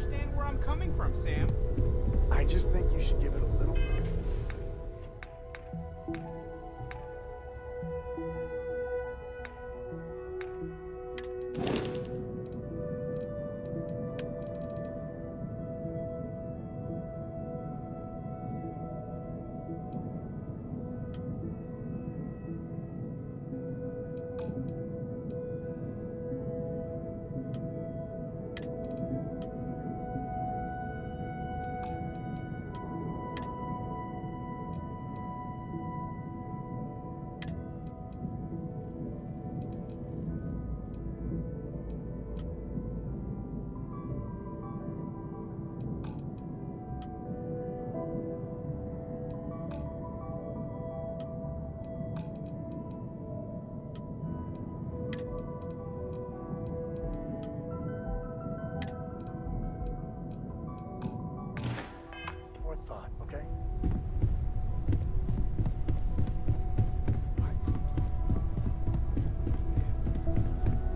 understand where I'm coming from, Sam. I just think you should give it a little... More thought, okay?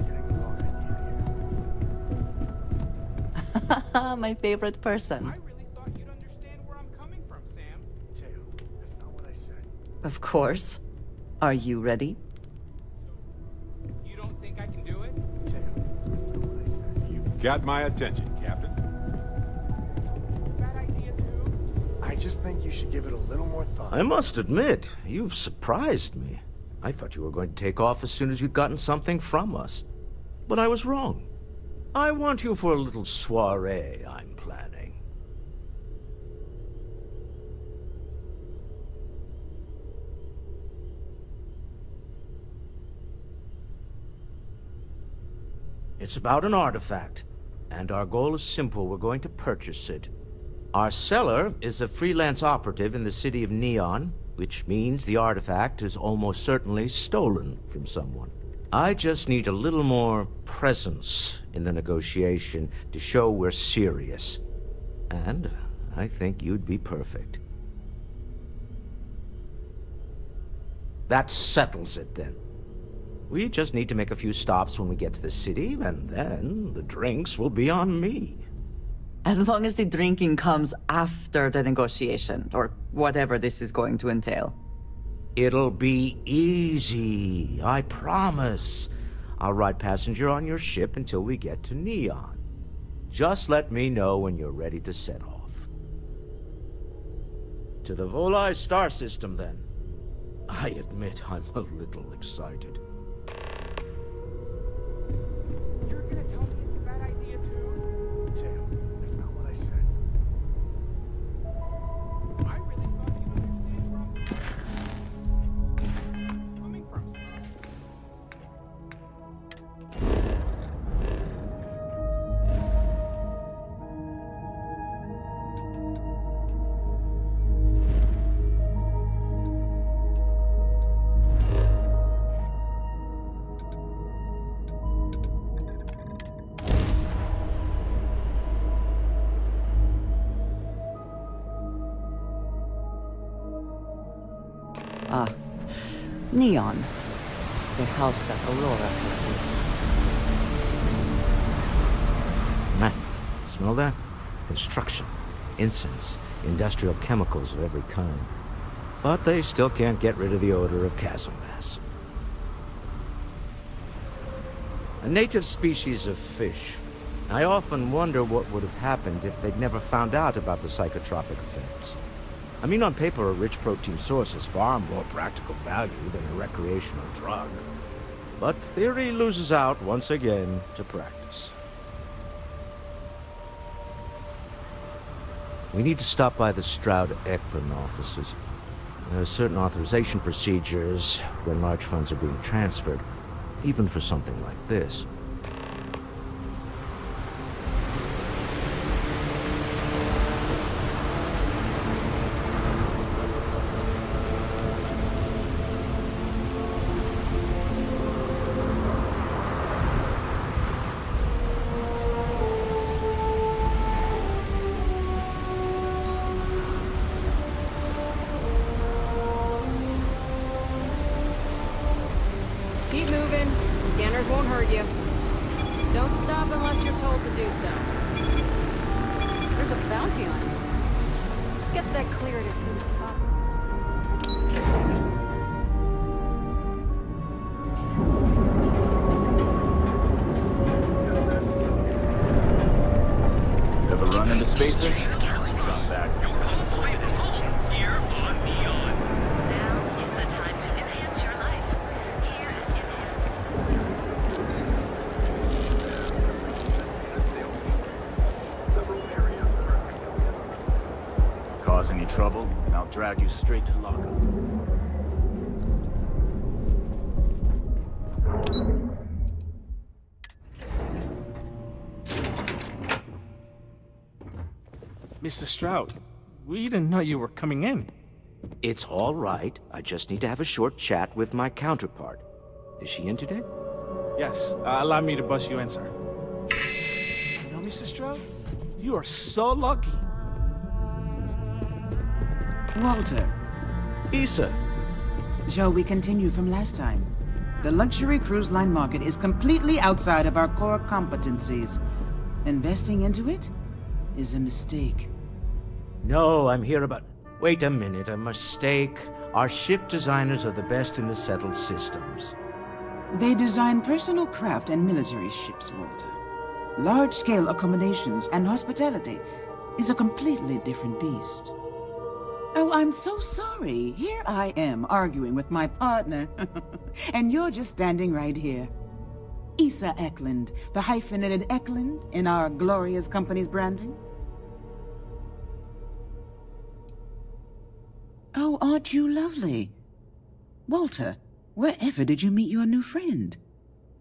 Getting the wrong idea here. My favorite person. I really thought you'd understand where I'm coming from, Sam. Teo, that's not what I said. Of course. Are you ready? You don't think I can do it? Teo, that's not what I said. You've got my attention, Captain. Bad idea, too. I just think you should give it a little more thought. I must admit, you've surprised me. I thought you were going to take off as soon as you'd gotten something from us. But I was wrong. I want you for a little soiree I'm planning. It's about an artifact, and our goal is simple. We're going to purchase it. Our seller is a freelance operative in the city of Neon, which means the artifact is almost certainly stolen from someone. I just need a little more presence in the negotiation to show we're serious. And I think you'd be perfect. That settles it then. We just need to make a few stops when we get to the city, and then the drinks will be on me. As long as the drinking comes after the negotiation, or whatever this is going to entail. It'll be easy, I promise. I'll ride passenger on your ship until we get to Neon. Just let me know when you're ready to set off. To the Volai star system, then. I admit I'm a little excited. You're gonna tell me it's a bad idea, too? Teo, that's not what I said. I really thought you'd understand where I'm coming from, Sam. Ah, Neon. The house that Aurora has built. Man, smell that? Construction, incense, industrial chemicals of every kind. But they still can't get rid of the odor of chasm gas. A native species of fish. I often wonder what would have happened if they'd never found out about the psychotropic effects. I mean, on paper, a rich protein source has far more practical value than a recreational drug. But theory loses out once again to practice. We need to stop by the Stroud-Ekman offices. There are certain authorization procedures when large funds are being transferred, even for something like this. Keep moving. Scanners won't hurt you. Don't stop unless you're told to do so. there's a bounty on you. Get that cleared as soon as possible. Ever run into spacers? Cause any trouble, and I'll drag you straight to lockup. Mr. Stroud, we didn't know you were coming in. It's all right. I just need to have a short chat with my counterpart. Is she in today? Yes, allow me to bust you in, sir. You know, Mr. Stroud, you are so lucky. Walter, Issa. shall we continue from last time? The luxury cruise line market is completely outside of our core competencies. Investing into it is a mistake. No, I'm here about... Wait a minute, a mistake. Our ship designers are the best in the settled systems. They design personal craft and military ships, Walter. Large-scale accommodations and hospitality is a completely different beast. Oh, I'm so sorry. Here I am arguing with my partner. And you're just standing right here. Issa Eklund, the hyphenated Eklund in our glorious company's branding. Oh, aren't you lovely? Walter, wherever did you meet your new friend?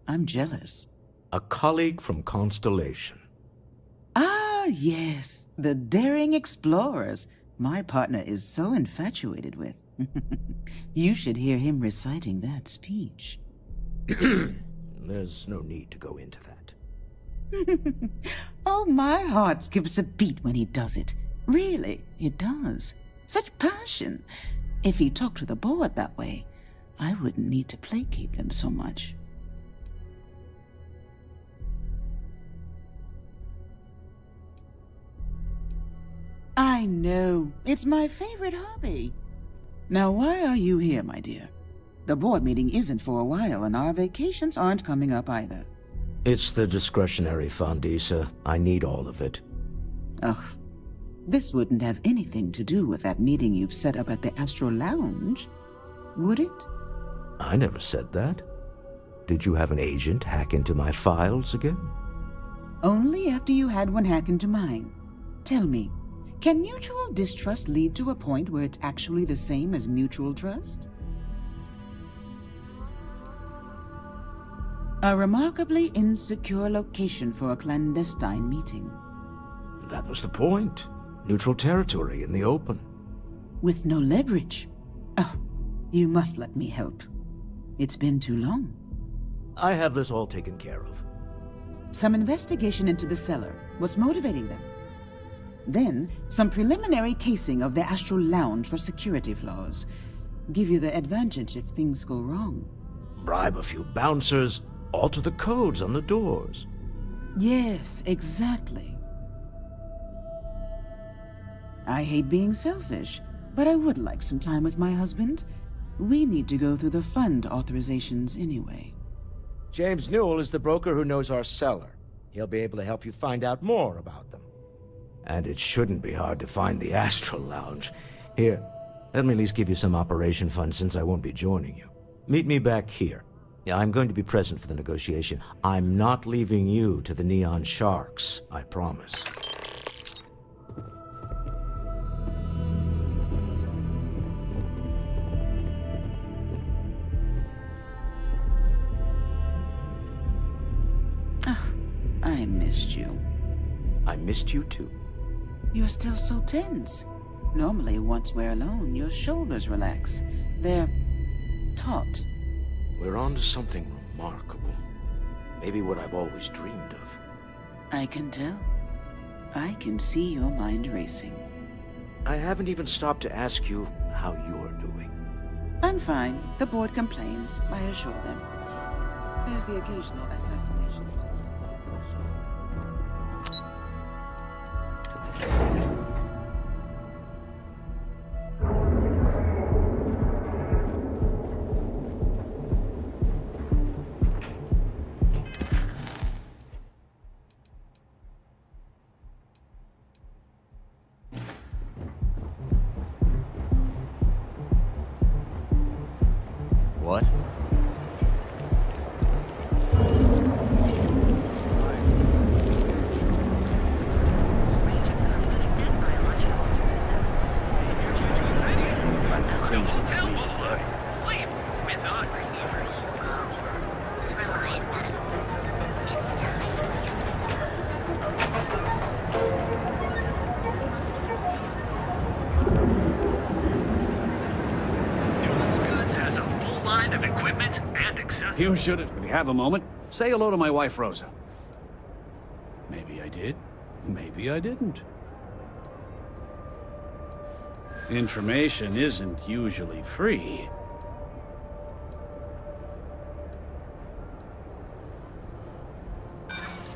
I'm jealous. A colleague from Constellation. Ah, yes, the daring explorers my partner is so infatuated with. You should hear him reciting that speech. There's no need to go into that. Oh, my heart skips a beat when he does it. Really, it does. Such passion. If he talked to the board that way, I wouldn't need to placate them so much. I know. It's my favorite hobby. Now, why are you here, my dear? The board meeting isn't for a while, and our vacations aren't coming up either. It's the discretionary fund, Issa. I need all of it. Ugh. This wouldn't have anything to do with that meeting you've set up at the Astro Lounge, would it? I never said that. Did you have an agent hack into my files again? Only after you had one hack into mine. Tell me, can mutual distrust lead to a point where it's actually the same as mutual trust? A remarkably insecure location for a clandestine meeting. That was the point. Neutral territory in the open. With no leverage. Oh, you must let me help. It's been too long. I have this all taken care of. Some investigation into the cellar. What's motivating them? Then, some preliminary casing of the Astral Lounge for security flaws. Give you the advantage if things go wrong. Bribe a few bouncers, alter the codes on the doors. Yes, exactly. I hate being selfish, but I would like some time with my husband. We need to go through the fund authorizations anyway. James Newell is the broker who knows our cellar. He'll be able to help you find out more about them. And it shouldn't be hard to find the Astral Lounge. Here, let me at least give you some operation funds since I won't be joining you. Meet me back here. Yeah, I'm going to be present for the negotiation. I'm not leaving you to the Neon Sharks, I promise. Oh, I missed you. I missed you too. You're still so tense. Normally, once we're alone, your shoulders relax. They're taut. We're on to something remarkable. Maybe what I've always dreamed of. I can tell. I can see your mind racing. I haven't even stopped to ask you how you're doing. I'm fine. The board complains, I assure them. There's the occasional assassination. What? Seems like the Crimson Fleet is there. You should have. If you have a moment, say hello to my wife, Rosa. Maybe I did. Maybe I didn't. Information isn't usually free.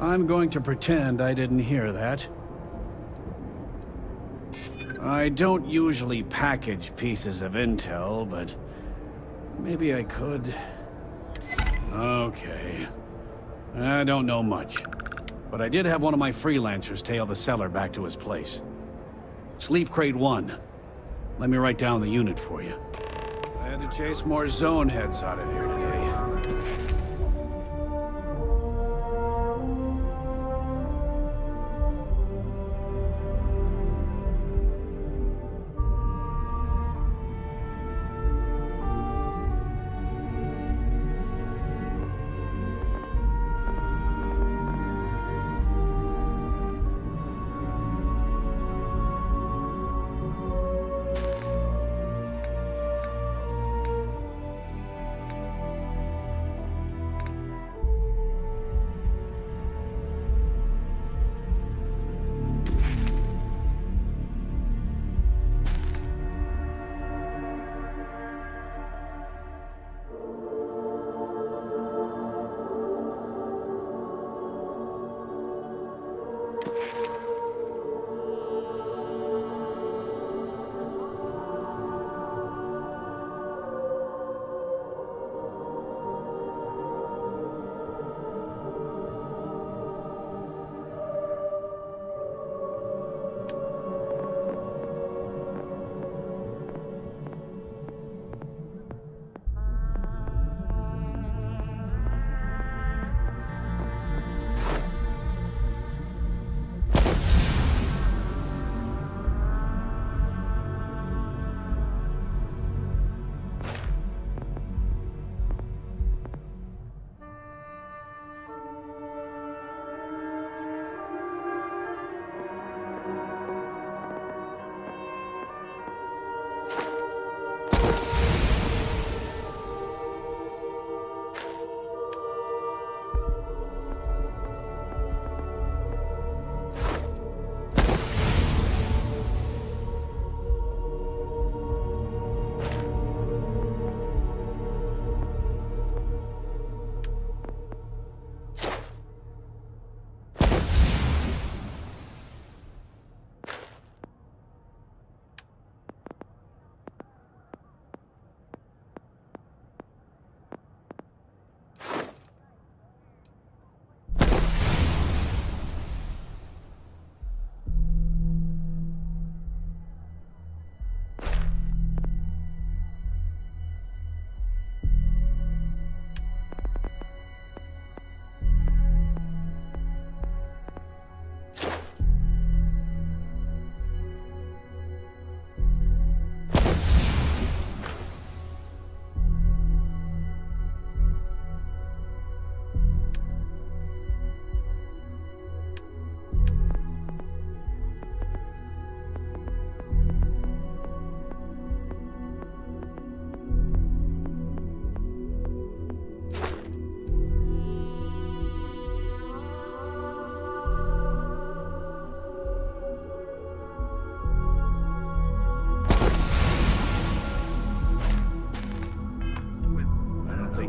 I'm going to pretend I didn't hear that. I don't usually package pieces of intel, but maybe I could. Okay. I don't know much, but I did have one of my freelancers tail the seller back to his place. Sleep Crate 1. Let me write down the unit for you. I had to chase more zone heads out of here today.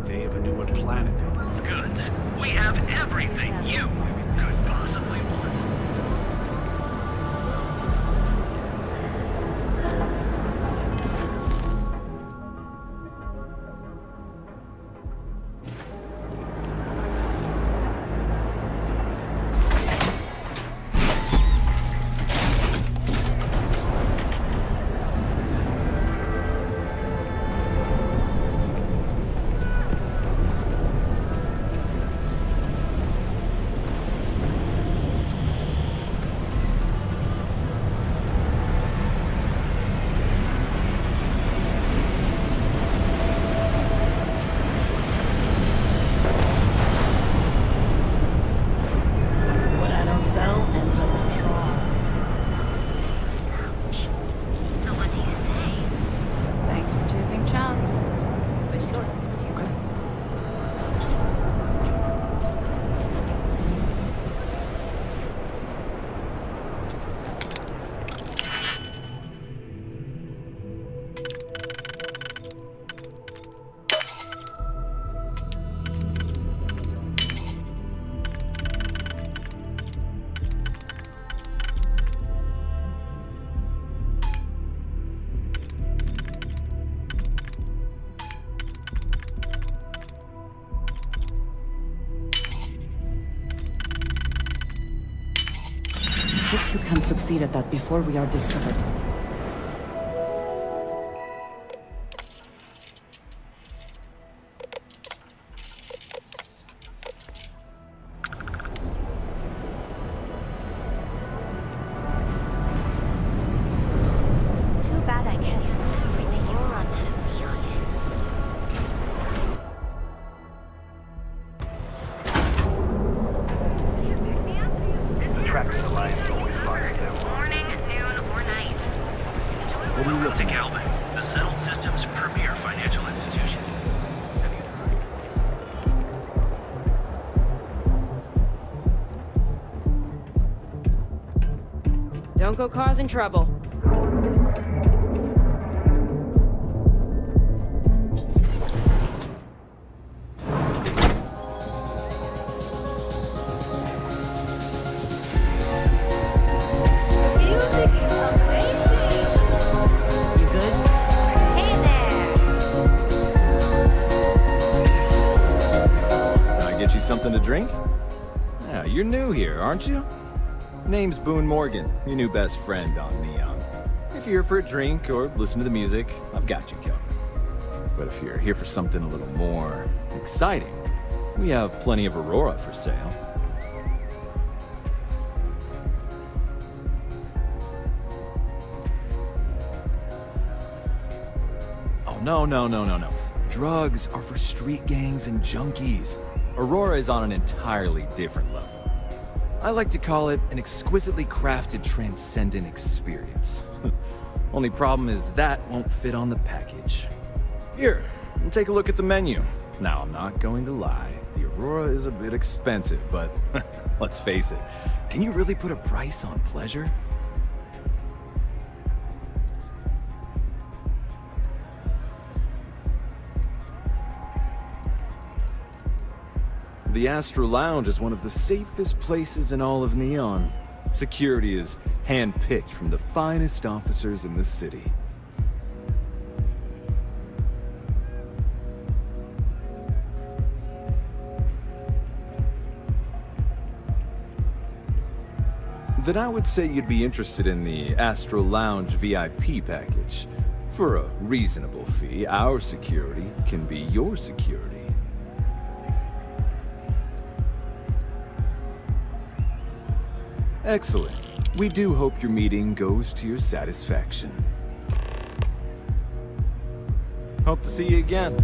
They even knew what planet they were. Goods. We have everything you could possibly want. You can't succeed at that before we are discovered. Too bad I can't squeeze the Aurora on that. Tracking the line's always fire down. Morning, noon, or night. Welcome to Calvin, the settled system's premier financial institution. Don't go causing trouble. You good? Hey there! Can I get you something to drink? Yeah, you're new here, aren't you? Name's Boone Morgan, your new best friend on Neon. If you're here for a drink or listen to the music, I've got you covered. But if you're here for something a little more exciting, we have plenty of Aurora for sale. Oh, no. Drugs are for street gangs and junkies. Aurora is on an entirely different level. I like to call it an exquisitely crafted transcendent experience. Only problem is that won't fit on the package. Here, take a look at the menu. Now, I'm not going to lie, the Aurora is a bit expensive, but let's face it, can you really put a price on pleasure? The Astro Lounge is one of the safest places in all of Neon. Security is hand-picked from the finest officers in the city. Then I would say you'd be interested in the Astro Lounge VIP package. For a reasonable fee, our security can be your security. Excellent. We do hope your meeting goes to your satisfaction. Hope to see you again.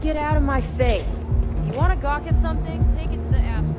Get out of my face. You want to gawk at something? Take it to the Astro.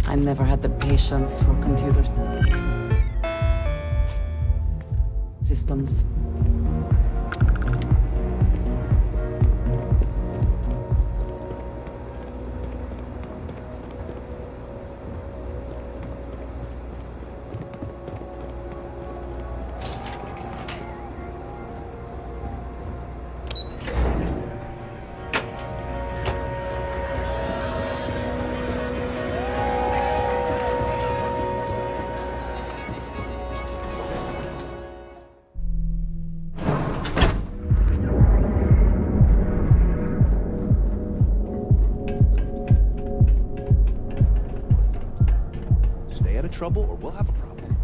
I never had the patience for computers. Systems. trouble or we'll have a problem.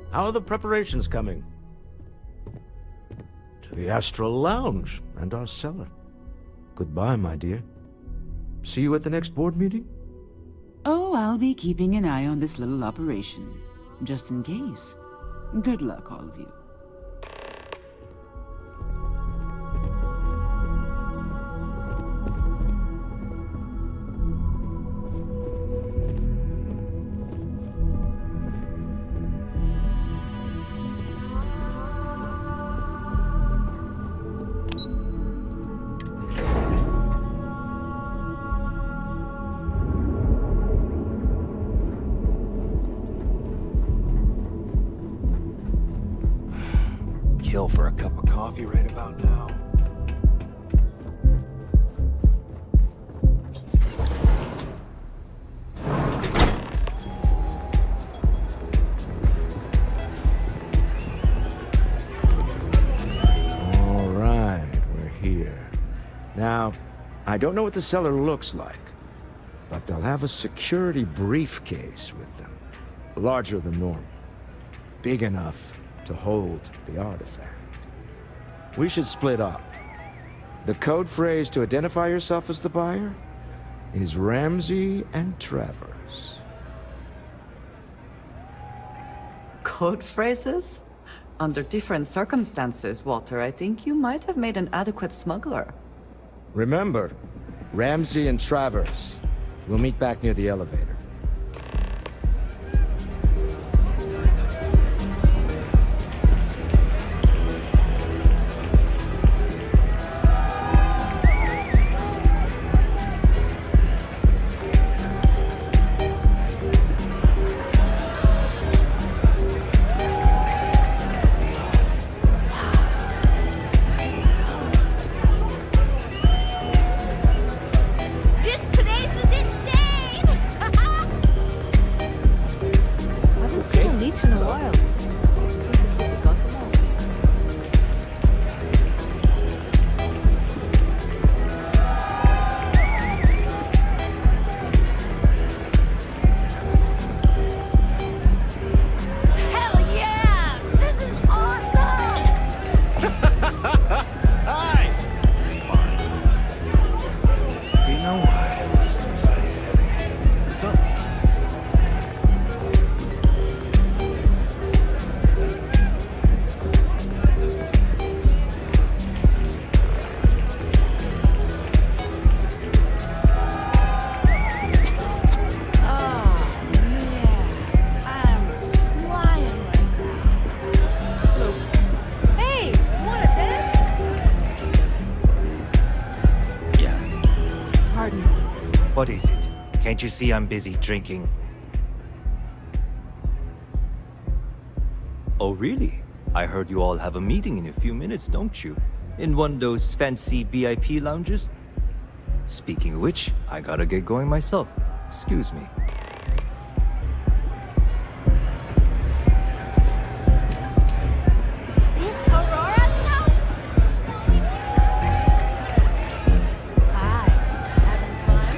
How are the preparations coming? To the Astral Lounge and our cellar. Goodbye, my dear. See you at the next board meeting? Oh, I'll be keeping an eye on this little operation, just in case. Good luck, all of you. Kill for a cup of coffee right about now. All right, we're here. Now, I don't know what the cellar looks like, but they'll have a security briefcase with them. Larger than normal. Big enough to hold the artifact. We should split up. The code phrase to identify yourself as the buyer is Ramsey and Travers. Code phrases? Under different circumstances, Walter, I think you might have made an adequate smuggler. Remember, Ramsey and Travers. We'll meet back near the elevator. This place is insane! Haven't seen a leech in a while. Seems as if they got them all. Hell yeah! This is awesome! You know why I was so excited every day? Don't. Hey, wanna dance? Pardon. What is it? Can't you see I'm busy drinking? Oh, really? I heard you all have a meeting in a few minutes, don't you? In one of those fancy VIP lounges? Speaking of which, I gotta get going myself. Excuse me. This Aurora stuff? Hi, having fun?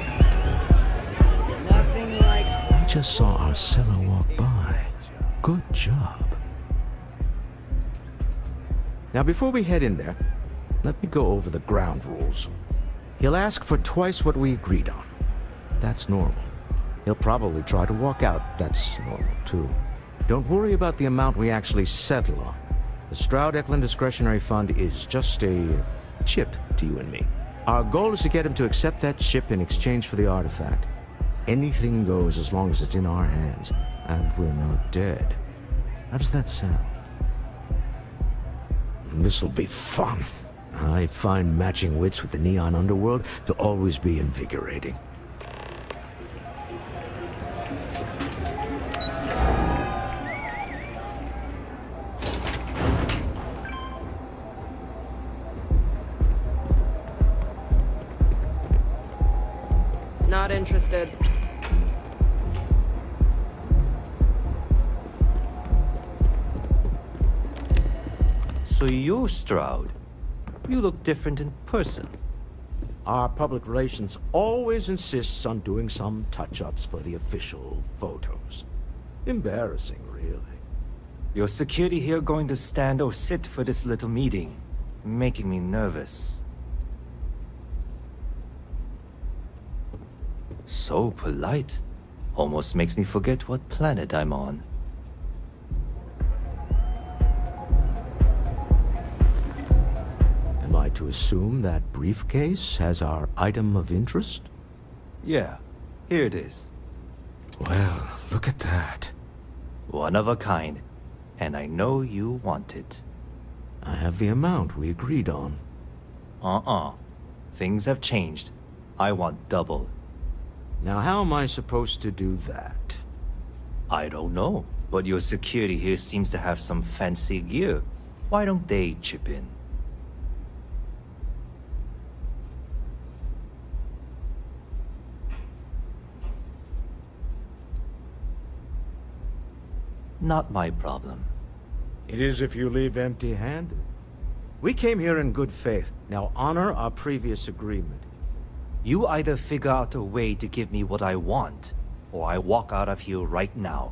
Nothing like I just saw our cellar walk by. Good job. Now, before we head in there, let me go over the ground rules. He'll ask for twice what we agreed on. That's normal. He'll probably try to walk out. That's normal, too. Don't worry about the amount we actually settle on. The Stroud-Eklund Discretionary Fund is just a chip to you and me. Our goal is to get him to accept that chip in exchange for the artifact. Anything goes as long as it's in our hands, and we're not dead. How does that sound? This'll be fun. I find matching wits with the neon underworld to always be invigorating. Not Not interested. So you're Stroud. You look different in person. Our public relations always insists on doing some touch-ups for the official photos. Embarrassing, really. Your security here going to stand or sit for this little meeting, making me nervous. So polite. Almost makes me forget what planet I'm on. Am I to assume that briefcase has our item of interest? Yeah, here it is. Well, look at that. One of a kind. And I know you want it. I have the amount we agreed on. Things have changed. I want double. Now how am I supposed to do that? I don't know, but your security here seems to have some fancy gear. Why don't they chip in? Not my problem. It is if you leave empty-handed. We came here in good faith. Now honor our previous agreement. You either figure out a way to give me what I want, or I walk out of here right now.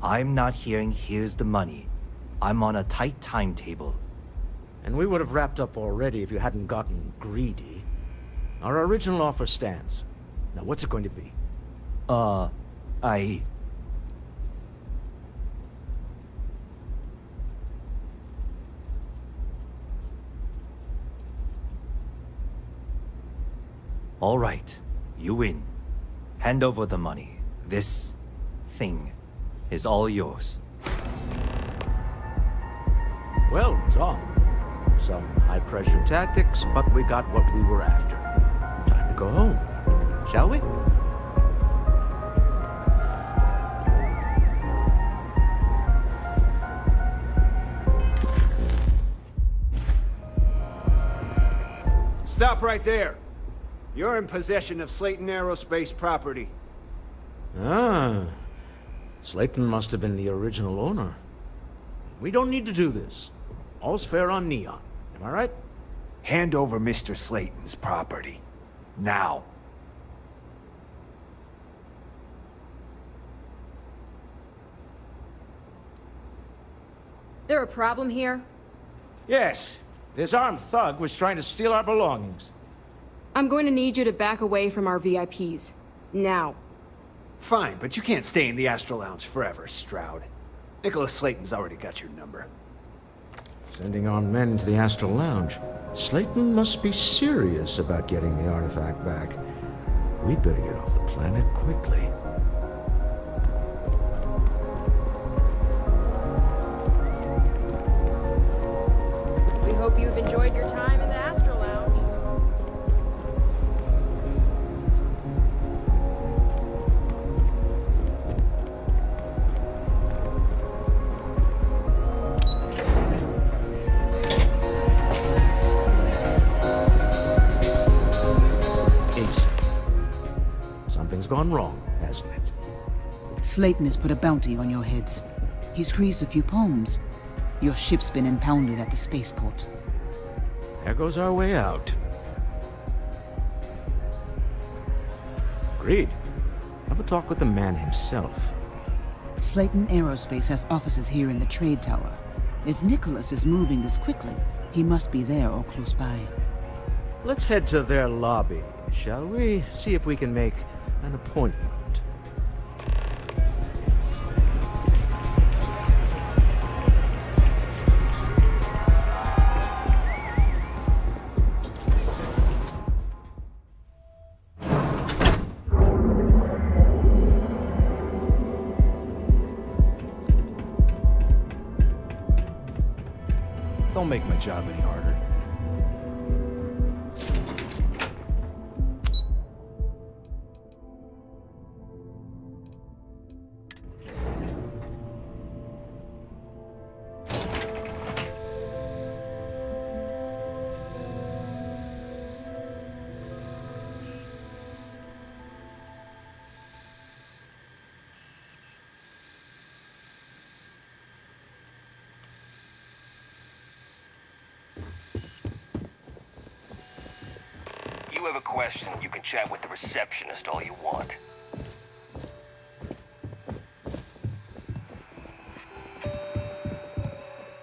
I'm not hearing here's the money. I'm on a tight timetable. And we would have wrapped up already if you hadn't gotten greedy. Our original offer stands. Now what's it going to be? All right, you win. Hand over the money. This thing is all yours. Well done. Some high-pressure tactics, but we got what we were after. Time to go home, shall we? Stop right there. You're in possession of Slayton Aerospace property. Ah. Slayton must have been the original owner. We don't need to do this. All's fair on Neon. Am I right? Hand over Mr. Slayton's property. Now. There a problem here? Yes. This armed thug was trying to steal our belongings. I'm going to need you to back away from our VIPs. Now. Fine, but you can't stay in the Astro Lounge forever, Stroud. Nicholas Slayton's already got your number. Sending armed men into the Astral Lounge. Slayton must be serious about getting the artifact back. We'd better get off the planet quickly. We hope you've enjoyed your time in the Astro Lounge. Something's gone wrong, hasn't it? Slayton has put a bounty on your heads. He's greased a few palms. Your ship's been impounded at the spaceport. There goes our way out. Agreed. Have a talk with the man himself. Slayton Aerospace has offices here in the trade tower. If Nicholas is moving this quickly, he must be there or close by. Let's head to their lobby, shall we? See if we can make an appointment. Don't make my job any harder. you have a question, you can chat with the receptionist all you want.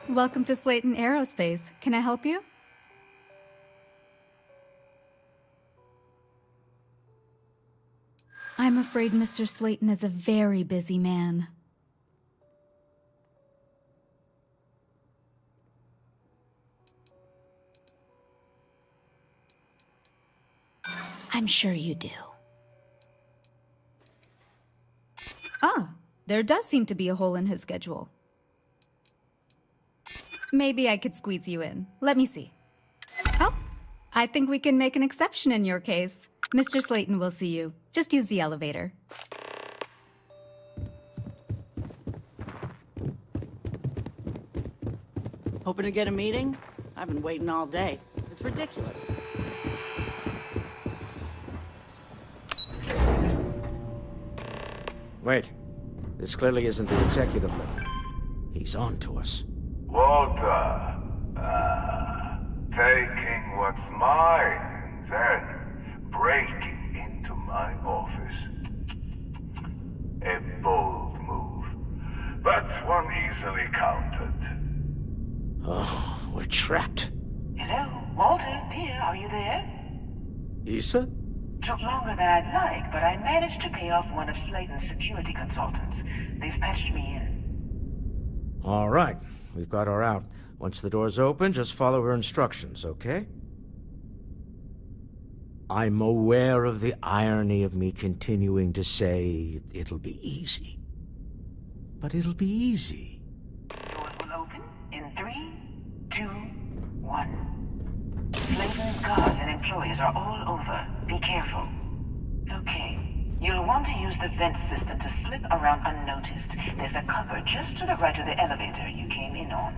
Welcome to Slayton Aerospace. Can I help you? I'm afraid Mr. Slayton is a very busy man. I'm sure you do. Ah, there does seem to be a hole in his schedule. Maybe I could squeeze you in. Let me see. Oh, I think we can make an exception in your case. Mr. Slayton will see you. Just use the elevator. Hoping to get a meeting? I've been waiting all day. It's ridiculous. Wait. This clearly isn't the executive level. He's on to us. Walter, taking what's mine and then breaking into my office. A bold move, but one easily countered. Oh, we're trapped. Hello, Walter, dear, are you there? Issa? Took longer than I'd like, but I managed to pay off one of Slayton's security consultants. They've patched me in. All right. We've got her out. Once the door's open, just follow her instructions, okay? I'm aware of the irony of me continuing to say it'll be easy. But it'll be easy. Doors will open in 3, 2, 1. Slayton's guards and employees are all over. Be careful. Okay. You'll want to use the vent system to slip around unnoticed. There's a cupboard just to the right of the elevator you came in on.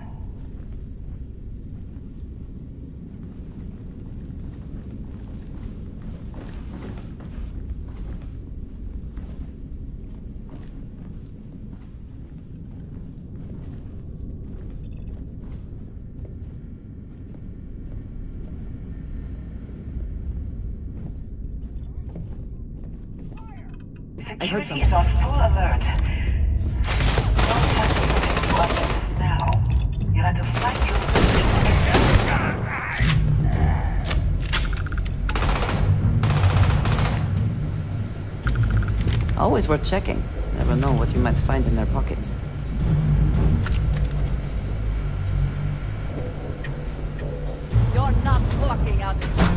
Security is on full alert. Don't touch Slayton while you this now. You'll have to fight your... Always worth checking. Never know what you might find in their pockets. You're not walking out of here.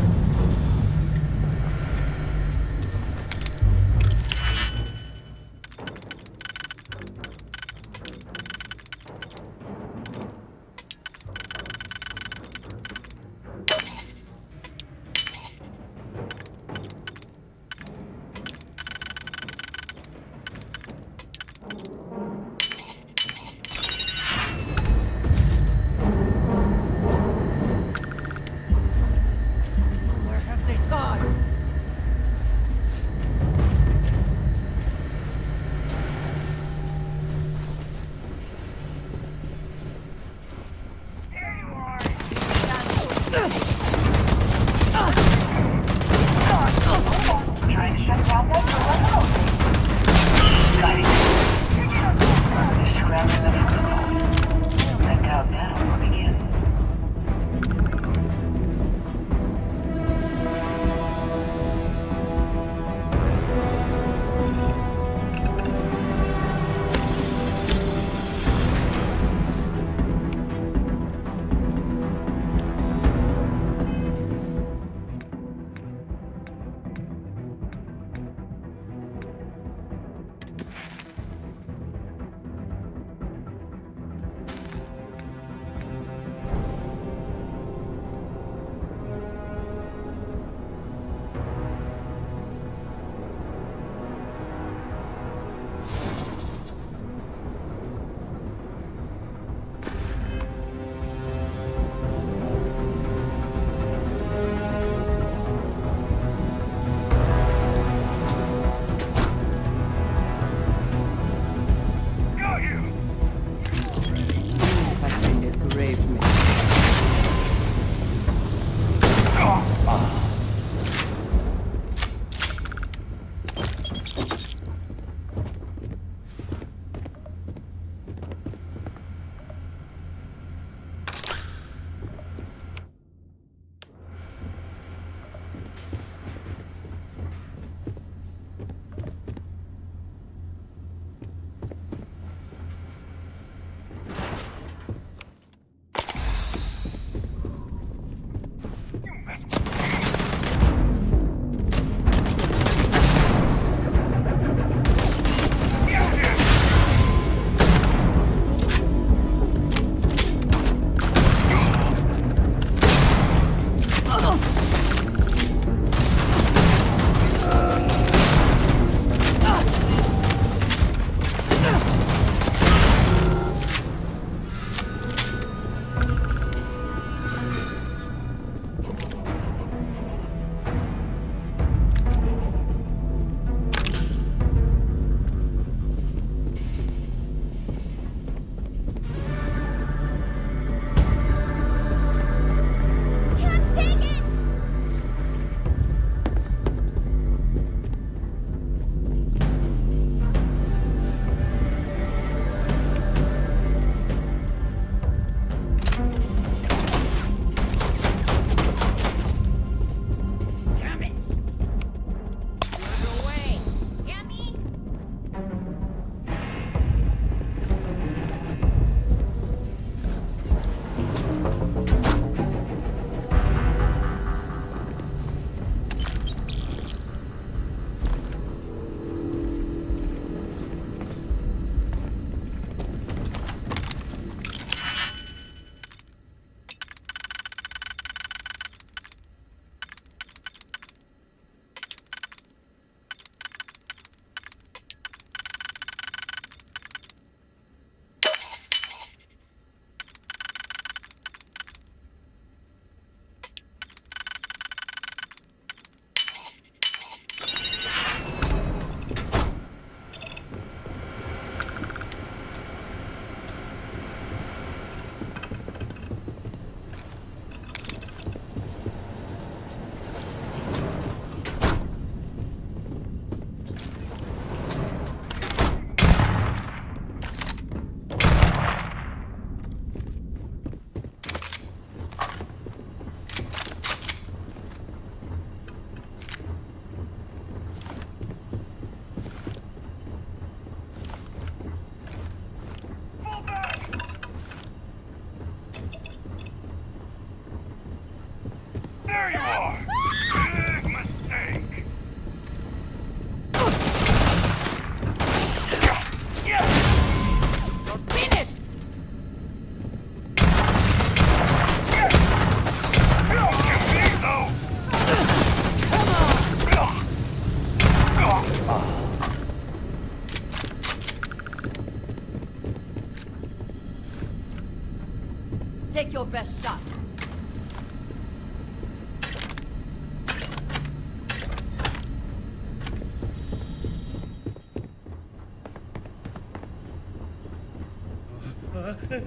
I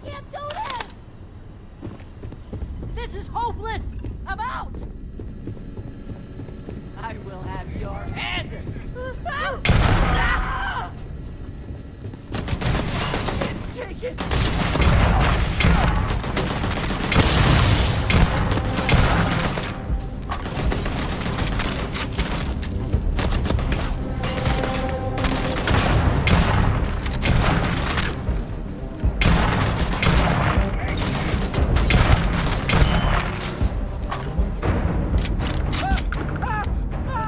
can't do this! This is hopeless! I'm out! I will have your head! Take it!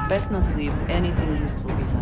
Best not to leave anything useful behind.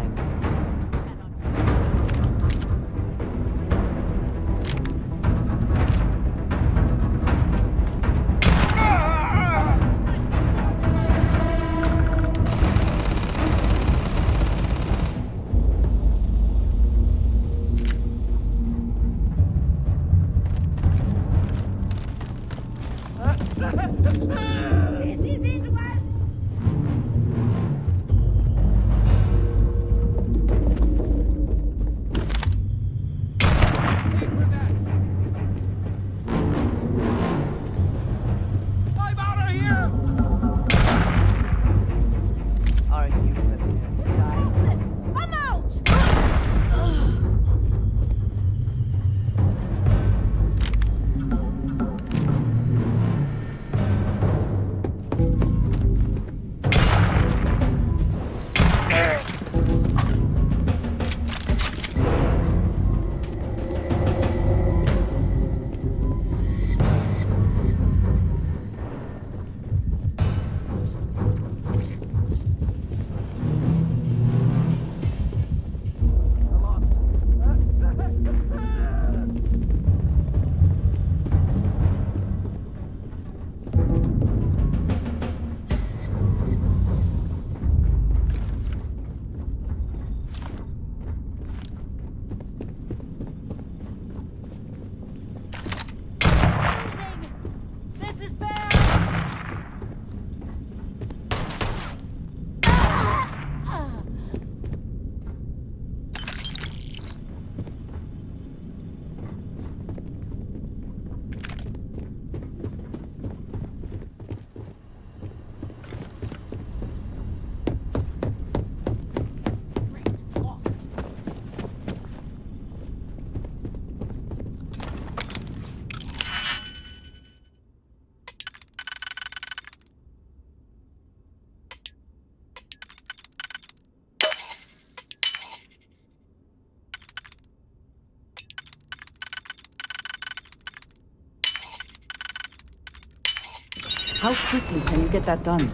How quickly can you get that done?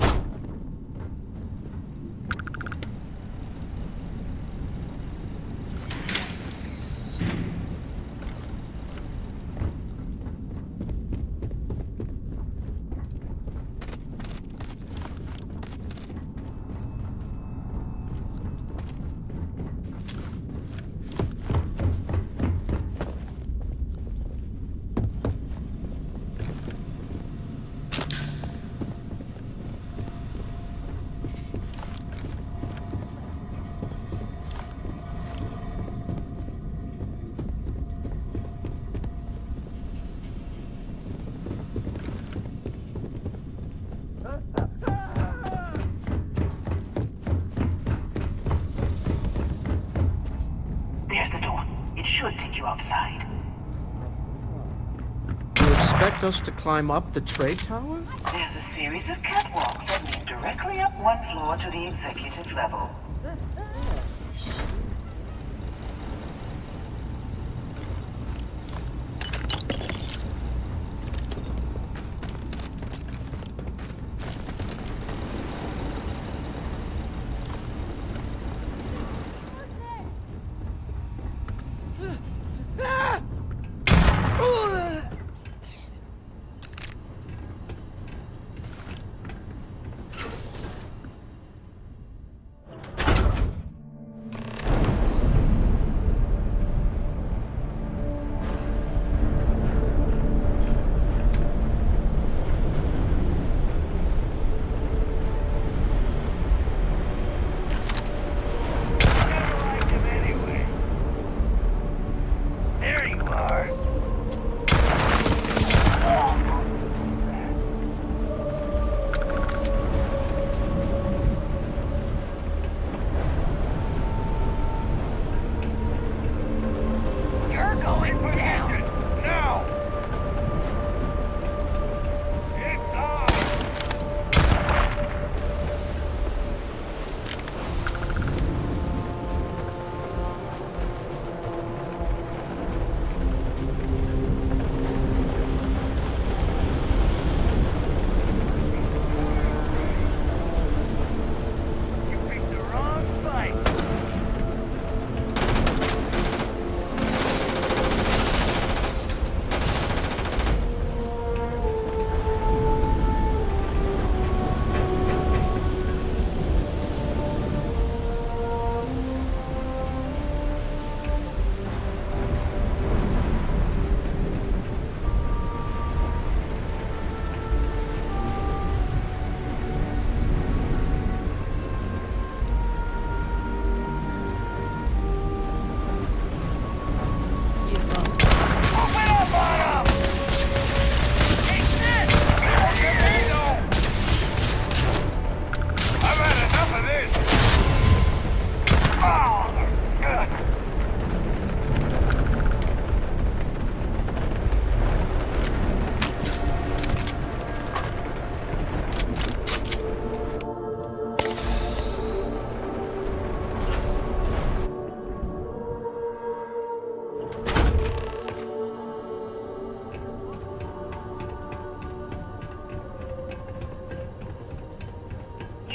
There's the door. It should take you outside. You expect us to climb up the trade tower? There's a series of catwalks that lead directly up one floor to the executive level.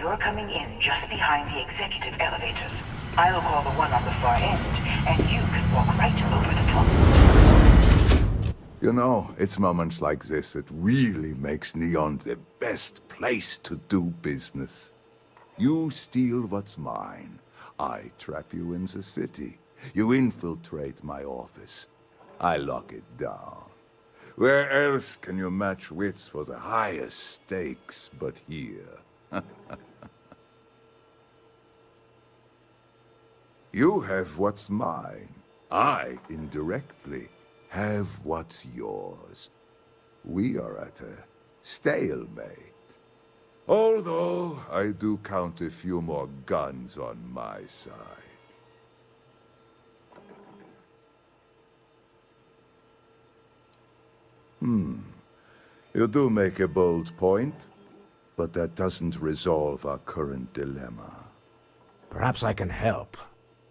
You're coming in just behind the executive elevators. I'll call the one on the far end, and you can walk right over the top. You know, it's moments like this that really makes Neon the best place to do business. You steal what's mine. I trap you in the city. You infiltrate my office. I lock it down. Where else can you match wits for the highest stakes but here? You have what's mine. I, indirectly, have what's yours. We are at a stalemate. Although, I do count a few more guns on my side. You do make a bold point, but that doesn't resolve our current dilemma. Perhaps I can help.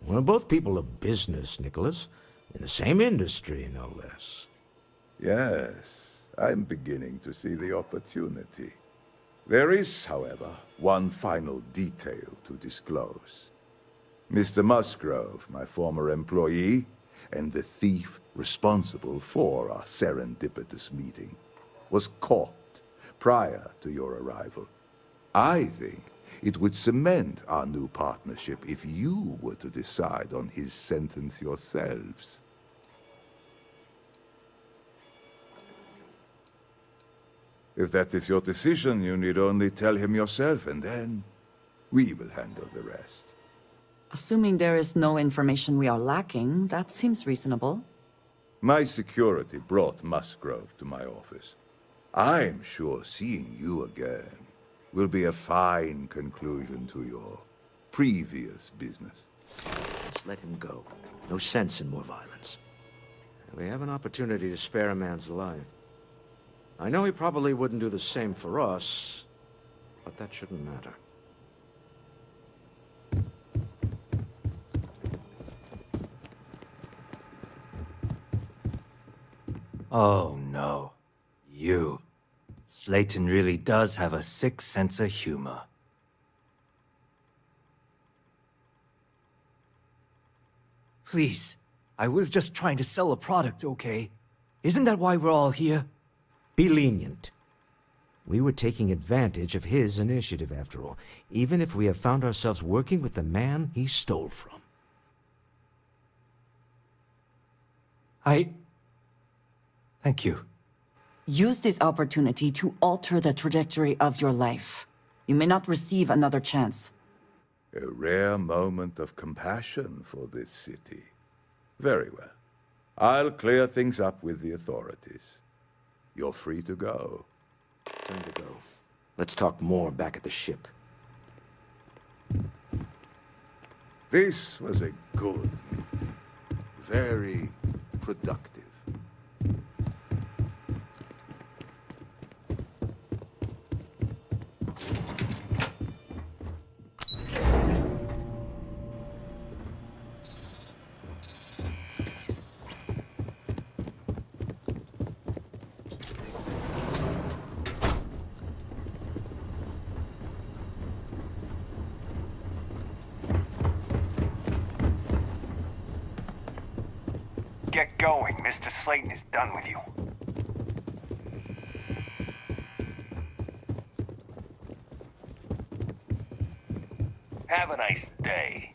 We're both people of business, Nicholas. In the same industry, no less. Yes, I'm beginning to see the opportunity. There is, however, one final detail to disclose. Mr. Musgrove, my former employee, and the thief responsible for our serendipitous meeting, was caught prior to your arrival. I think it would cement our new partnership if you were to decide on his sentence yourselves. If that is your decision, you need only tell him yourself, and then we will handle the rest. Assuming there is no information we are lacking, that seems reasonable. My security brought Musgrove to my office. I'm sure seeing you again will be a fine conclusion to your previous business. Just let him go. No sense in more violence. We have an opportunity to spare a man's life. I know he probably wouldn't do the same for us, but that shouldn't matter. Oh no. You. Slayton really does have a sick sense of humor. Please, I was just trying to sell a product, okay? Isn't that why we're all here? Be lenient. We were taking advantage of his initiative, after all, even if we have found ourselves working with the man he stole from. Thank you. Use this opportunity to alter the trajectory of your life. You may not receive another chance. A rare moment of compassion for this city. Very well. I'll clear things up with the authorities. You're free to go. Time to go. Let's talk more back at the ship. This was a good meeting. Very productive. Get going. Mr. Slayton is done with you. Have a nice day.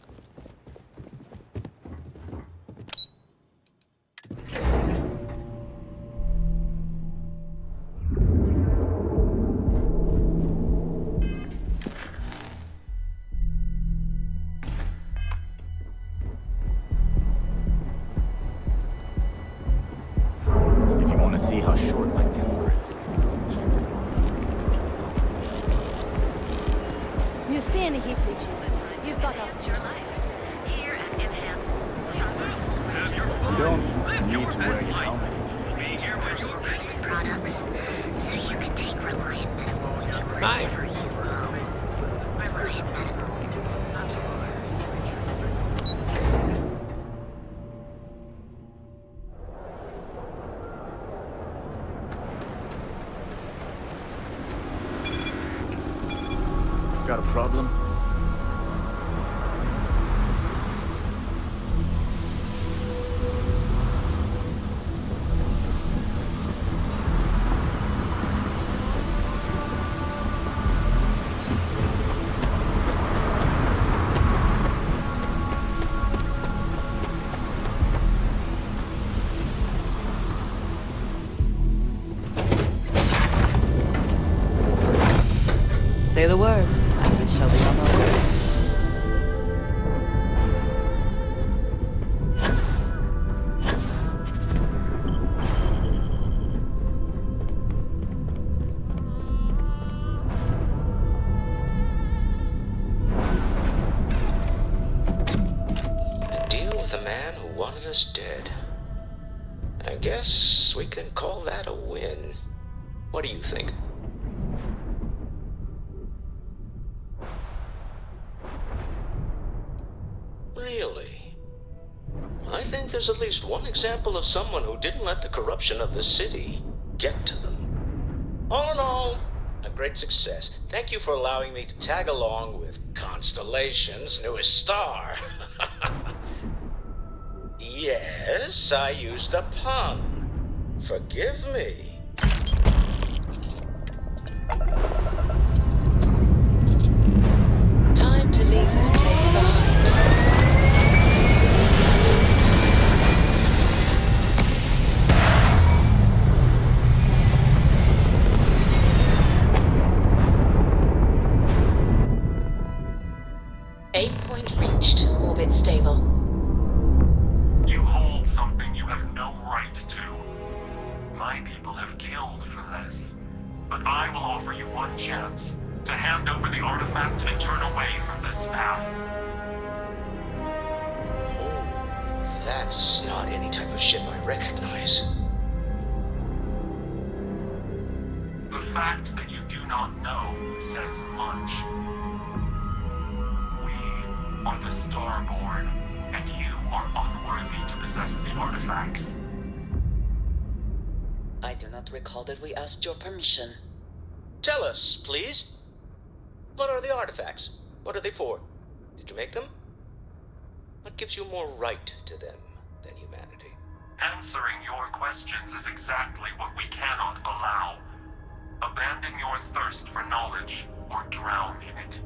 If you want to see how short my temper is. You see any heat leeches? You've got up. You don't need to wear your helmet. Hi. Got a problem? Say the word, and we shall be on our way. A deal with a man who wanted us dead. I guess we can call that a win. What do you think? Really? I think there's at least one example of someone who didn't let the corruption of the city get to them. All in all, a great success. Thank you for allowing me to tag along with Constellation's newest star. Yes, I used a pun. Forgive me. Time to leave this place behind. 8 point reached. Orbit stable. You hold something you have no right to. My people have killed for this. But I will offer you one chance to hand over the artifact and turn away from this path. Oh, that's not any type of ship I recognize. The fact that you do not know says much. We are the Starborn, and you are unworthy to possess the artifacts. I do not recall that we asked your permission. Tell us, please. What are the artifacts? What are they for? Did you make them? What gives you more right to them than humanity? Answering your questions is exactly what we cannot allow. Abandon your thirst for knowledge, or drown in it.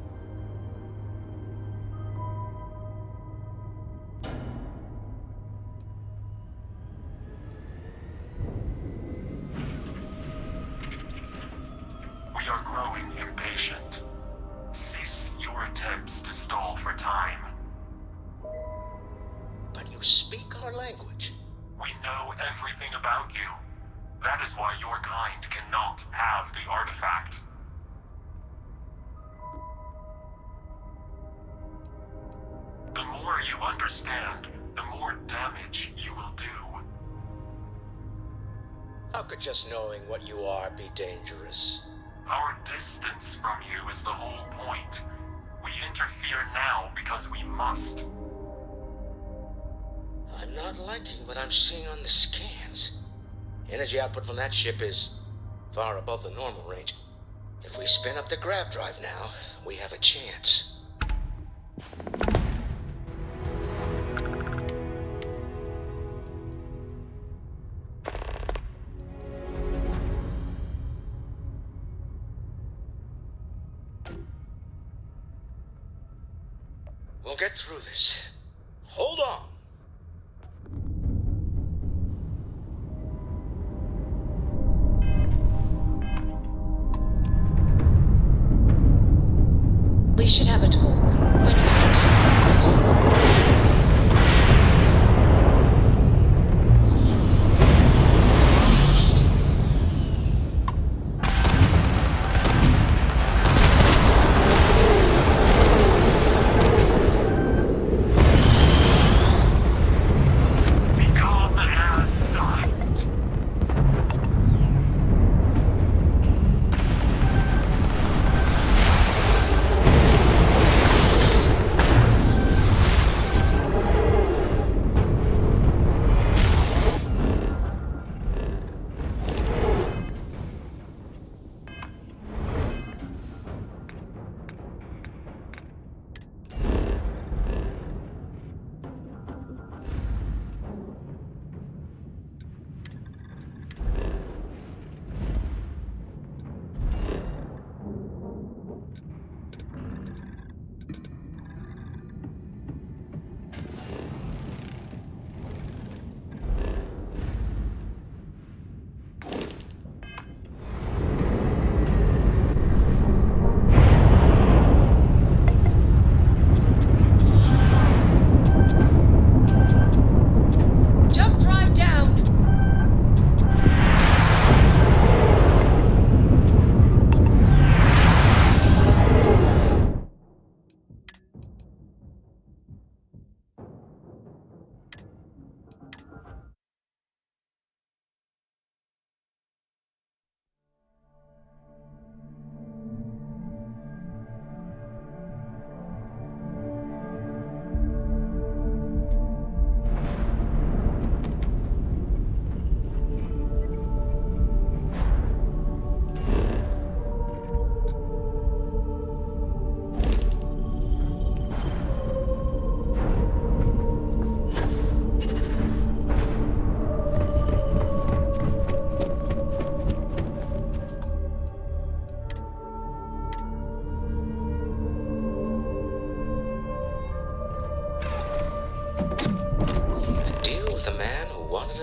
We are growing impatient. Cease your attempts to stall for time. But you speak our language. We know everything about you. That is why your kind cannot have the artifact. The more you understand, the more damage you will do. How could just knowing what you are be dangerous? Our distance from you is the whole point. We interfere now because we must. I'm not liking what I'm seeing on the scans. Energy output from that ship is far above the normal range. If we spin up the grav drive now, we have a chance. We'll get through this. Hold on. We should have a talk when you return.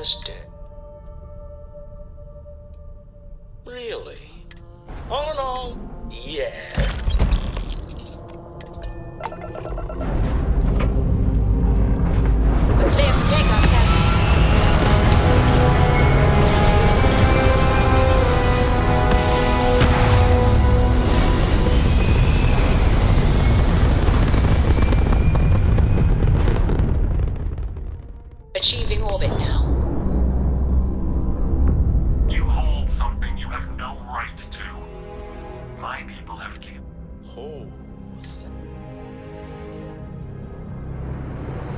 us dead. Really? All in all, yeah. We're clear for takeoff, Captain. Achieving orbit now. You hold something you have no right to. My people have killed. Oh.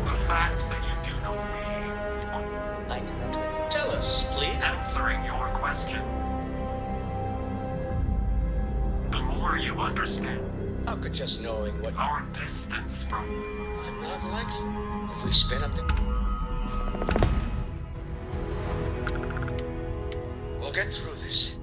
The fact that you do not I didn't. Tell us, please. Answering your question. The more you understand. How could just knowing what our distance from I'm not like you. If we spin up the we'll get through this.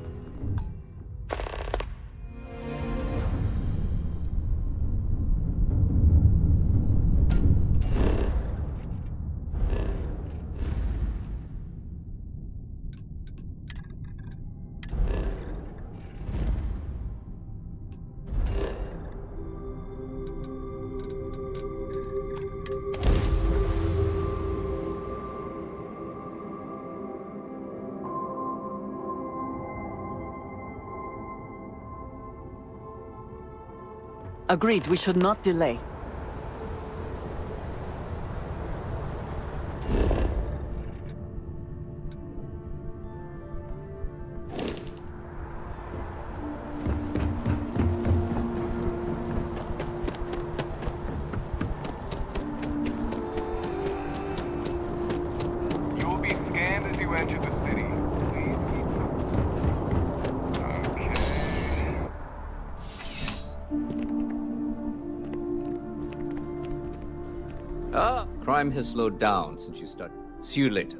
Agreed, we should not delay. You will be scanned as you enter the city. Please keep Ah, crime has slowed down since you started. See you later.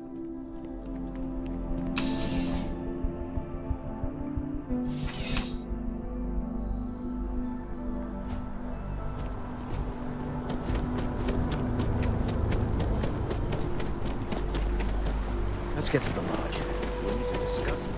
Let's get to the lodge. We need to discuss it.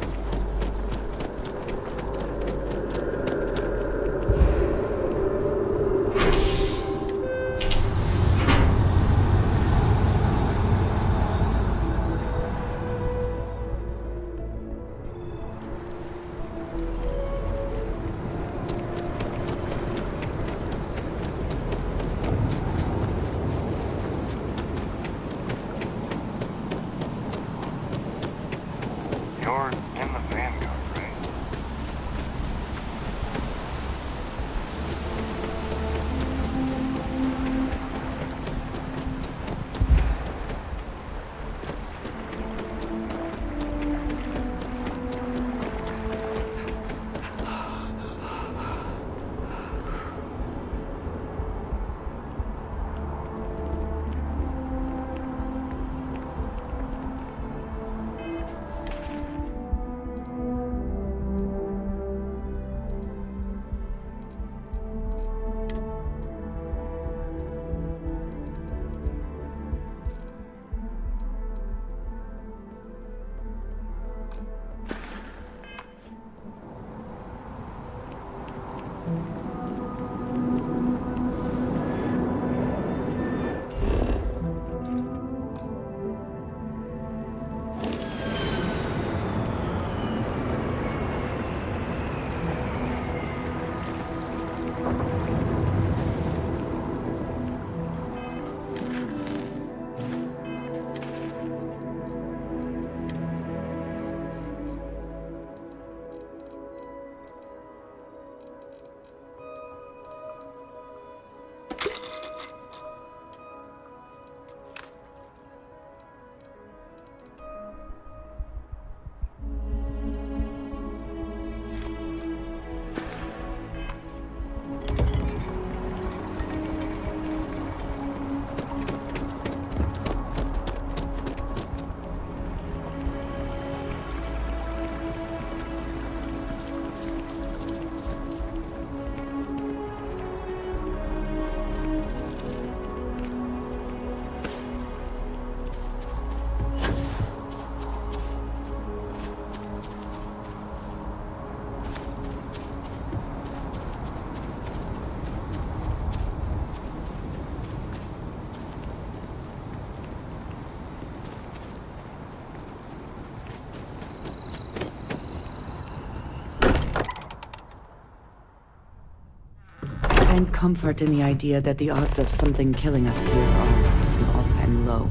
You're in the Vanguard, right? find comfort in the idea that the odds of something killing us here are at an all-time low.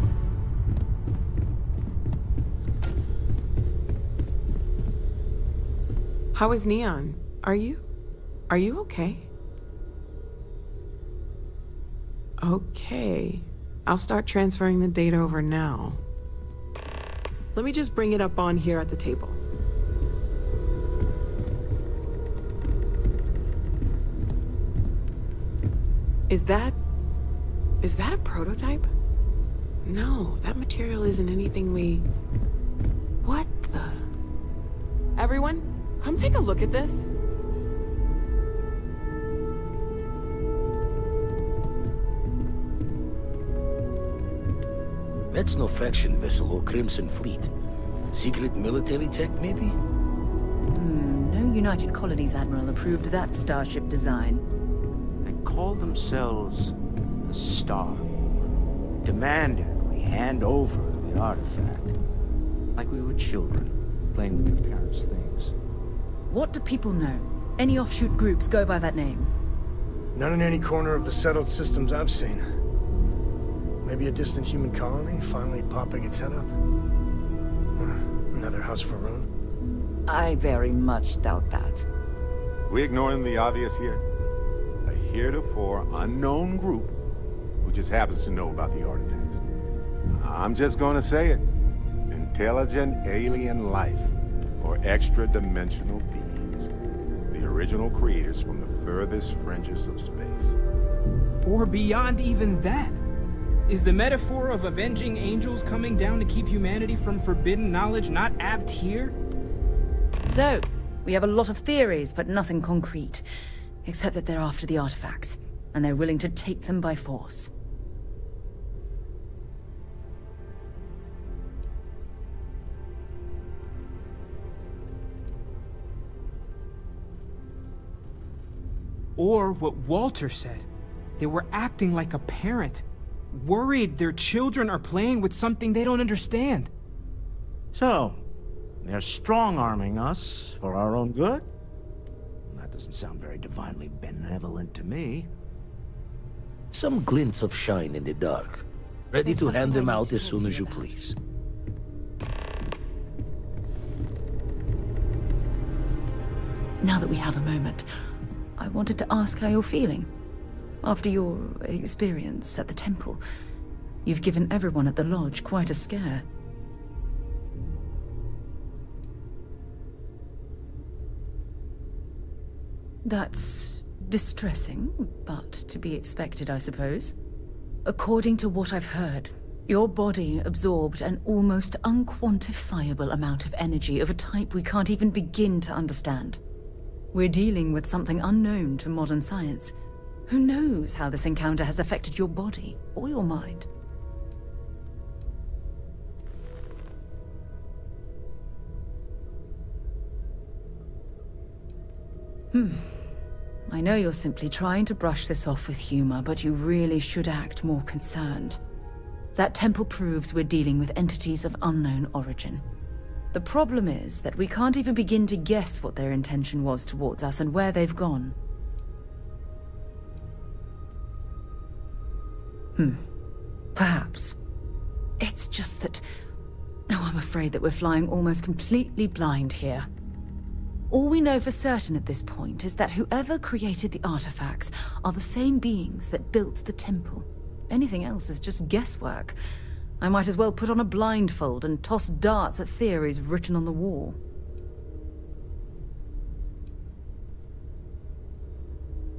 How is Neon? Are you okay? Okay. I'll start transferring the data over now. Let me just bring it up on here at the table. Is that a prototype? No, that material isn't anything we... What the... Everyone, come take a look at this. That's no faction vessel or Crimson Fleet. Secret military tech, maybe? No United Colonies Admiral approved that starship design. They call themselves the Star. Demanded we hand over the artifact. Like we were children, playing with their parents' things. What do people know? Any offshoot groups go by that name? Not in any corner of the settled systems I've seen. Maybe a distant human colony finally popping its head up. Another house for Rune. I very much doubt that. We ignoring the obvious here? A heretofore unknown group who just happens to know about the artifacts. I'm just gonna say it. Intelligent alien life, or extra-dimensional beings. The original creators from the furthest fringes of space. Or beyond even that. Is the metaphor of avenging angels coming down to keep humanity from forbidden knowledge not apt here? So, we have a lot of theories, but nothing concrete. Except that they're after the artifacts, and they're willing to take them by force. Or what Walter said. They were acting like a parent. Worried their children are playing with something they don't understand. So, they're strong-arming us for our own good? That doesn't sound very divinely benevolent to me. Some glints of shine in the dark. Ready to hand them out as soon as you please. Now that we have a moment, I wanted to ask how you're feeling. After your experience at the temple, you've given everyone at the lodge quite a scare. That's distressing, but to be expected, I suppose. According to what I've heard, your body absorbed an almost unquantifiable amount of energy of a type we can't even begin to understand. We're dealing with something unknown to modern science. Who knows how this encounter has affected your body or your mind? I know you're simply trying to brush this off with humor, but you really should act more concerned. That temple proves we're dealing with entities of unknown origin. The problem is that we can't even begin to guess what their intention was towards us and where they've gone. Perhaps. It's just that... Oh, I'm afraid that we're flying almost completely blind here. All we know for certain at this point is that whoever created the artifacts are the same beings that built the temple. Anything else is just guesswork. I might as well put on a blindfold and toss darts at theories written on the wall.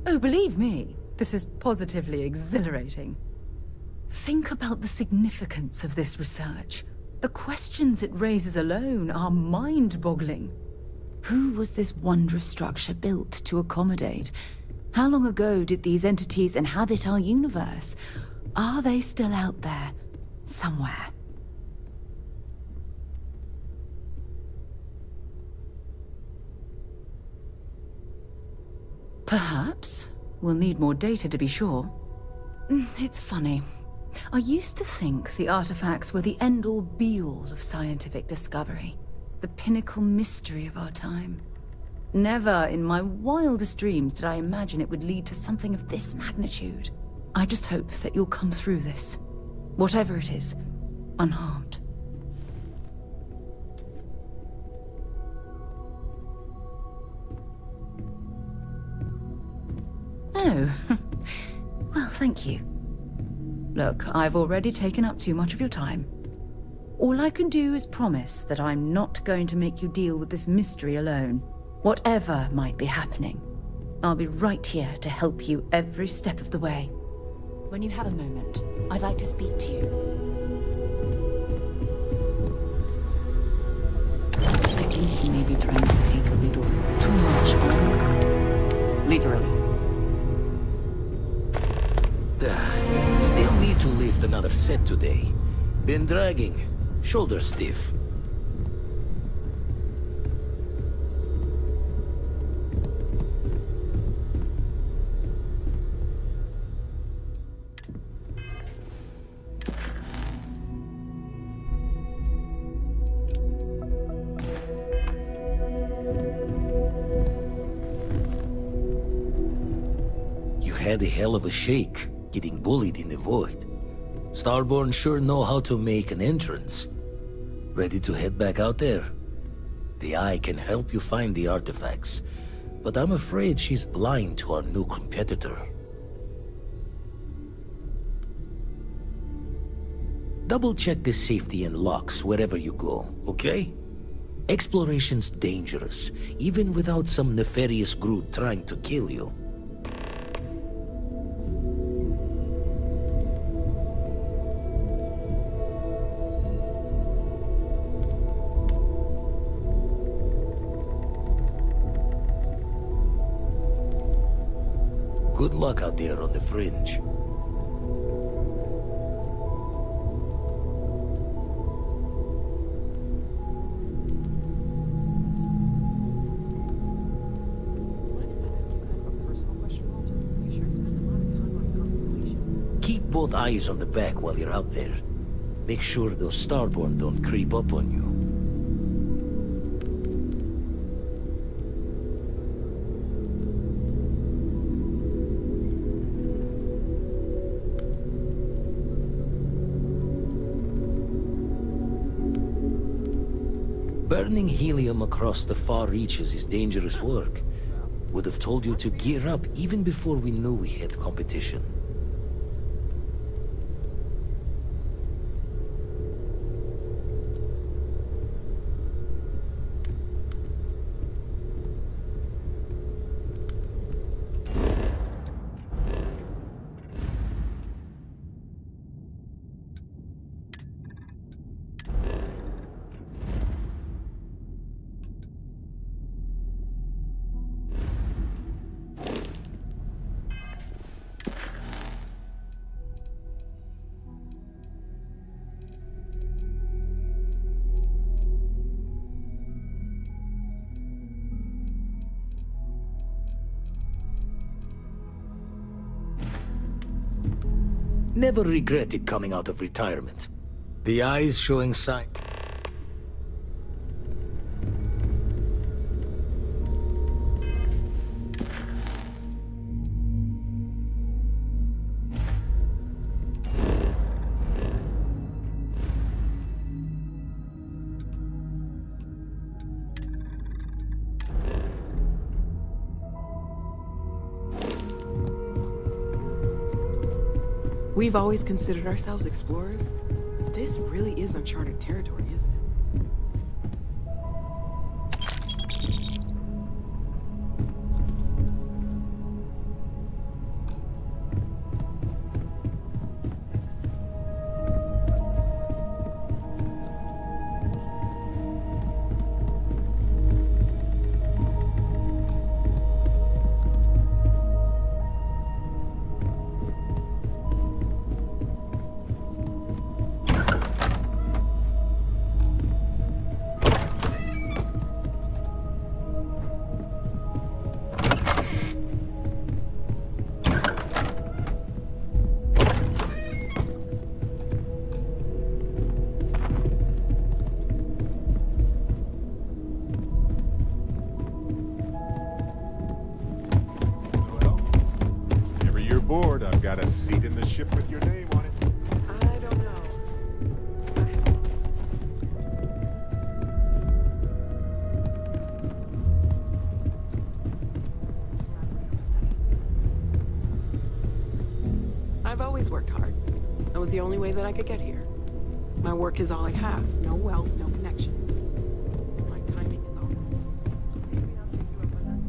Oh, believe me, this is positively exhilarating. Think about the significance of this research. The questions it raises alone are mind-boggling. Who was this wondrous structure built to accommodate? How long ago did these entities inhabit our universe? Are they still out there, somewhere? Perhaps. We'll need more data to be sure. It's funny. I used to think the artifacts were the end-all be-all of scientific discovery. The pinnacle mystery of our time. Never in my wildest dreams did I imagine it would lead to something of this magnitude. I just hope that you'll come through this, whatever it is, unharmed. Oh, well, thank you. Look, I've already taken up too much of your time. All I can do is promise that I'm not going to make you deal with this mystery alone. Whatever might be happening, I'll be right here to help you every step of the way. When you have a moment, I'd like to speak to you. I think he may be trying to take a little too much on. Literally. Still need to lift another set today. Been dragging. Shoulder stiff. You had a hell of a shake, getting bullied in the void. Starborn sure know how to make an entrance. Ready to head back out there? The Eye can help you find the artifacts, but I'm afraid she's blind to our new competitor. Double-check the safety and locks wherever you go, okay? Exploration's dangerous, even without some nefarious group trying to kill you. Good luck out there on the fringe. Keep both eyes on the back while you're out there. Make sure those Starborn don't creep up on you. Burning helium across the far reaches is dangerous work. Would have told you to gear up even before we knew we had competition. Never regretted coming out of retirement. The Eye's showing sign. We've always considered ourselves explorers, but this really is uncharted territory, isn't it? aboard, I've got a seat in the ship with your name on it. I don't know. I've always worked hard. That was the only way that I could get here. My work is all I have. No wealth, no connections. My timing is all. Maybe I'll take you up on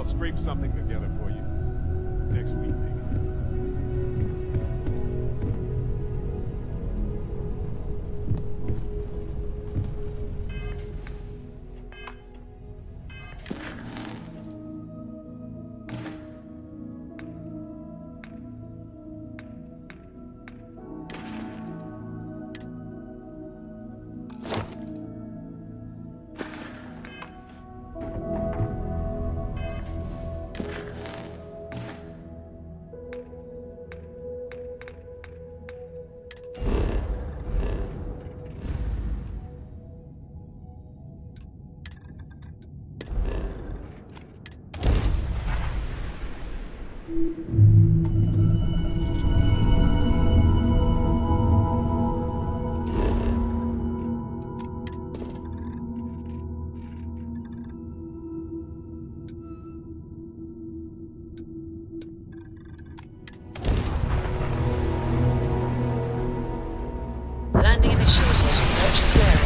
scrape something together for you. Next week, maybe. Landing initiated. Roger flaring.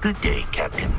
Good day, Captain.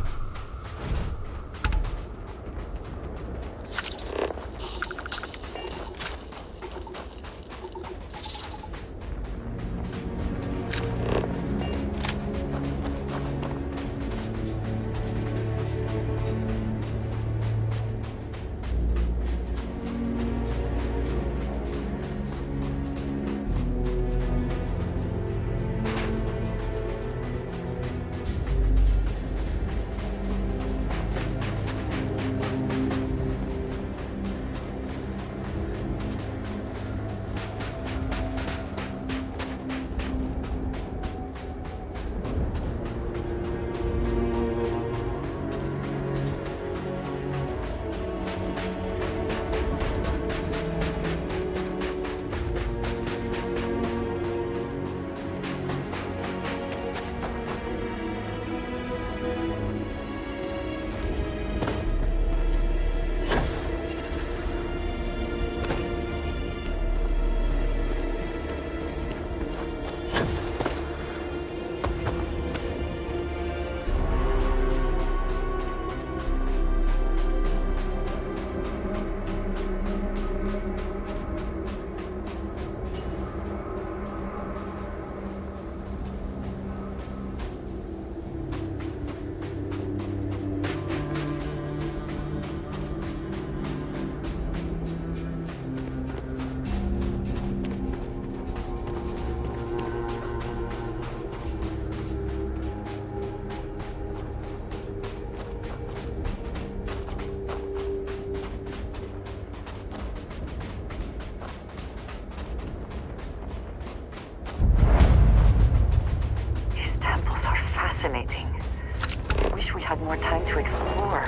to explore.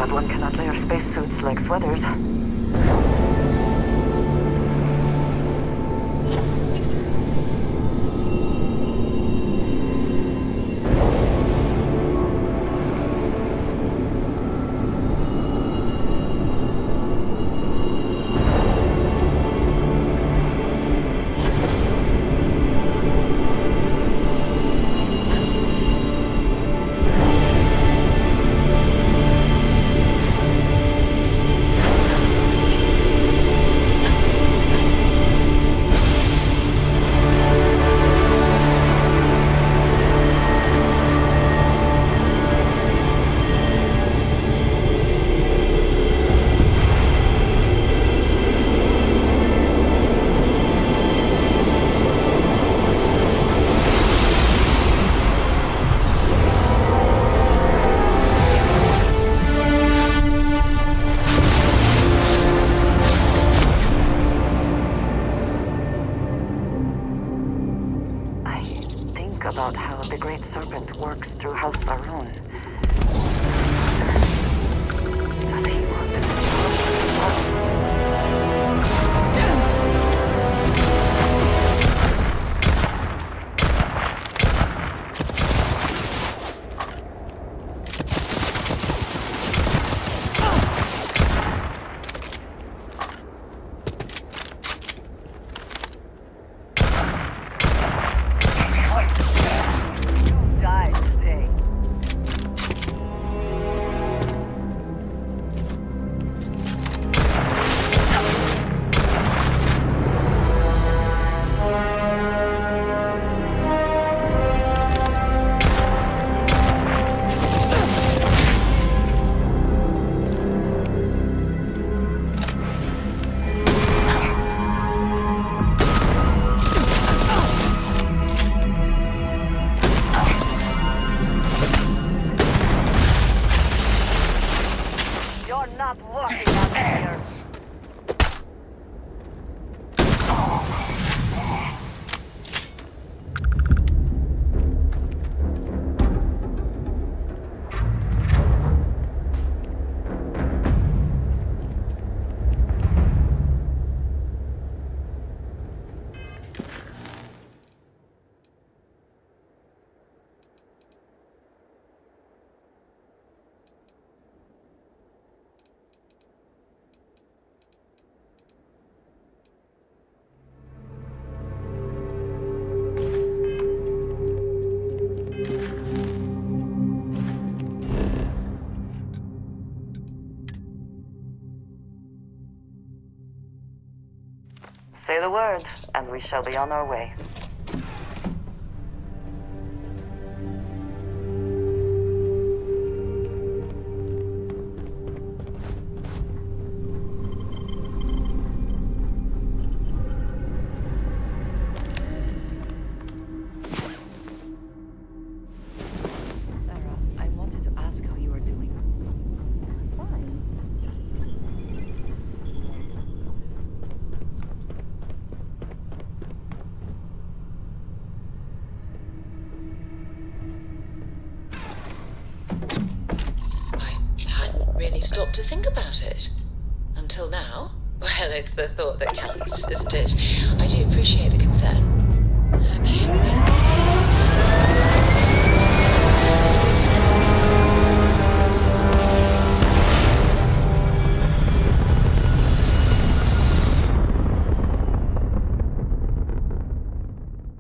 One cannot layer spacesuits like sweaters. About how the Great Serpent works through House Varun. Does he want to say the word, and we shall be on our way. Stopped to think about it. Until now. Well, it's the thought that counts, isn't it? I do appreciate the concern.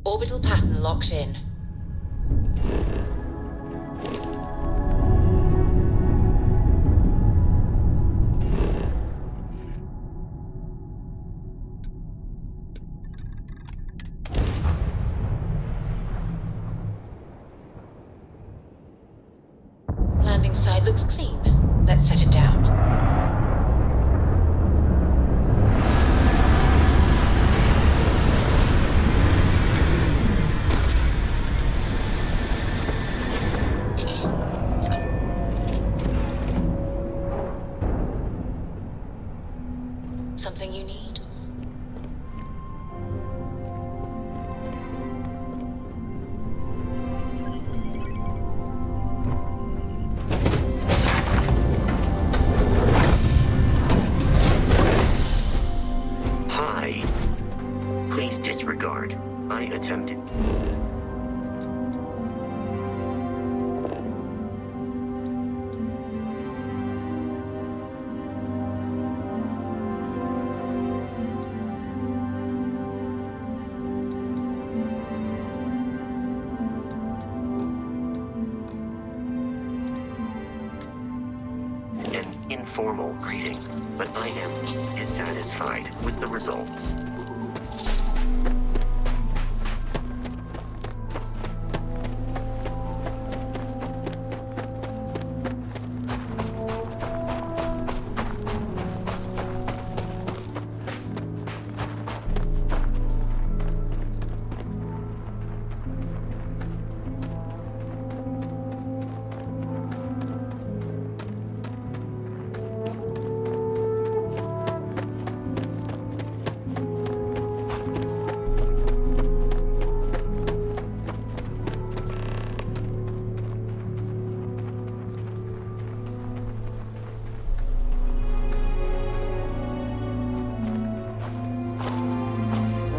Orbital pattern locked in. looks clean. Let's set it down. Something you need? Hi. Please disregard. I attempted. An informal greeting, but I am dissatisfied with the results.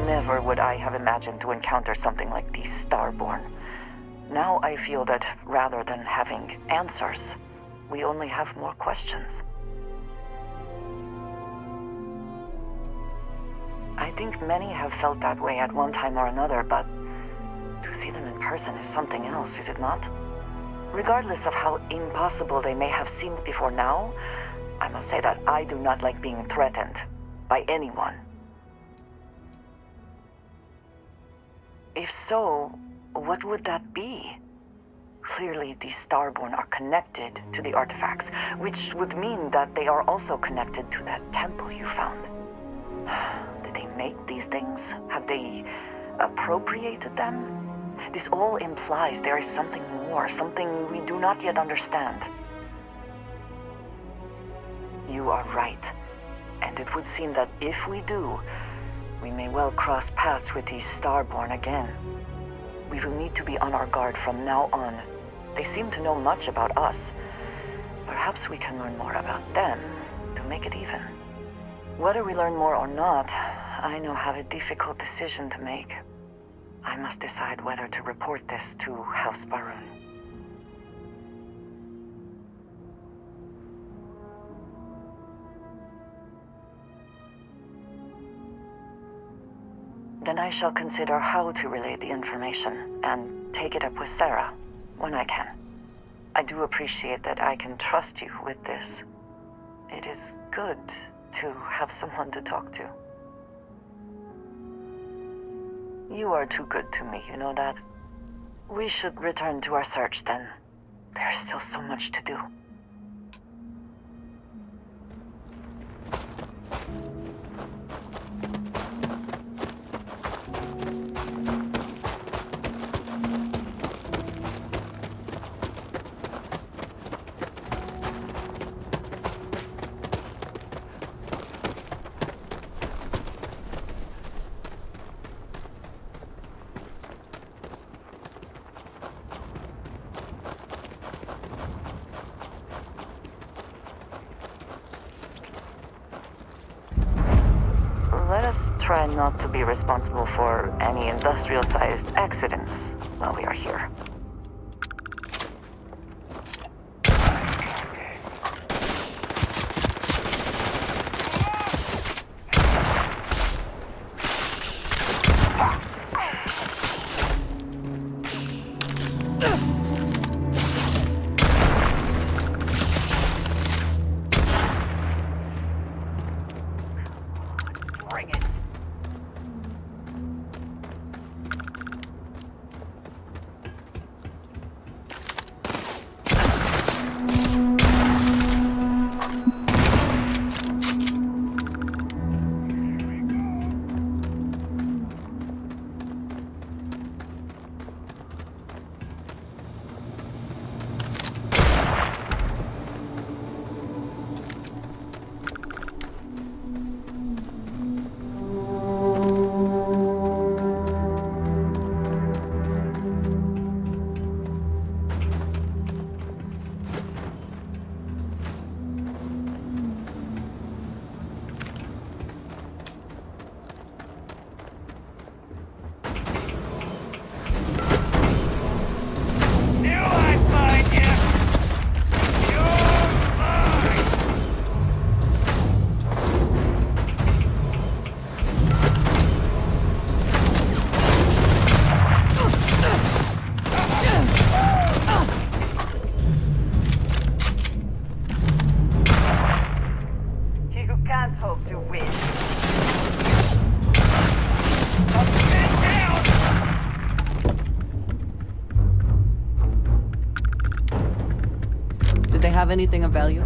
Never would I have imagined to encounter something like these Starborn. Now I feel that rather than having answers, we only have more questions. I think many have felt that way at one time or another, but to see them in person is something else, is it not? Regardless of how impossible they may have seemed before now, I must say that I do not like being threatened by anyone. If so, what would that be? Clearly, these Starborn are connected to the artifacts, which would mean that they are also connected to that temple you found. Did they make these things? Have they appropriated them? This all implies there is something more, something we do not yet understand. You are right, and it would seem that if we do, we may well cross paths with these Starborn again. We will need to be on our guard from now on. They seem to know much about us. Perhaps we can learn more about them to make it even. Whether we learn more or not, I now have a difficult decision to make. I must decide whether to report this to House Barun. Then I shall consider how to relay the information and take it up with Sarah when I can. I do appreciate that I can trust you with this. It is good to have someone to talk to. You are too good to me, you know that? We should return to our search then. There's still so much to do. Let us try not to be responsible for any industrial-sized accidents while we are here. have anything of value?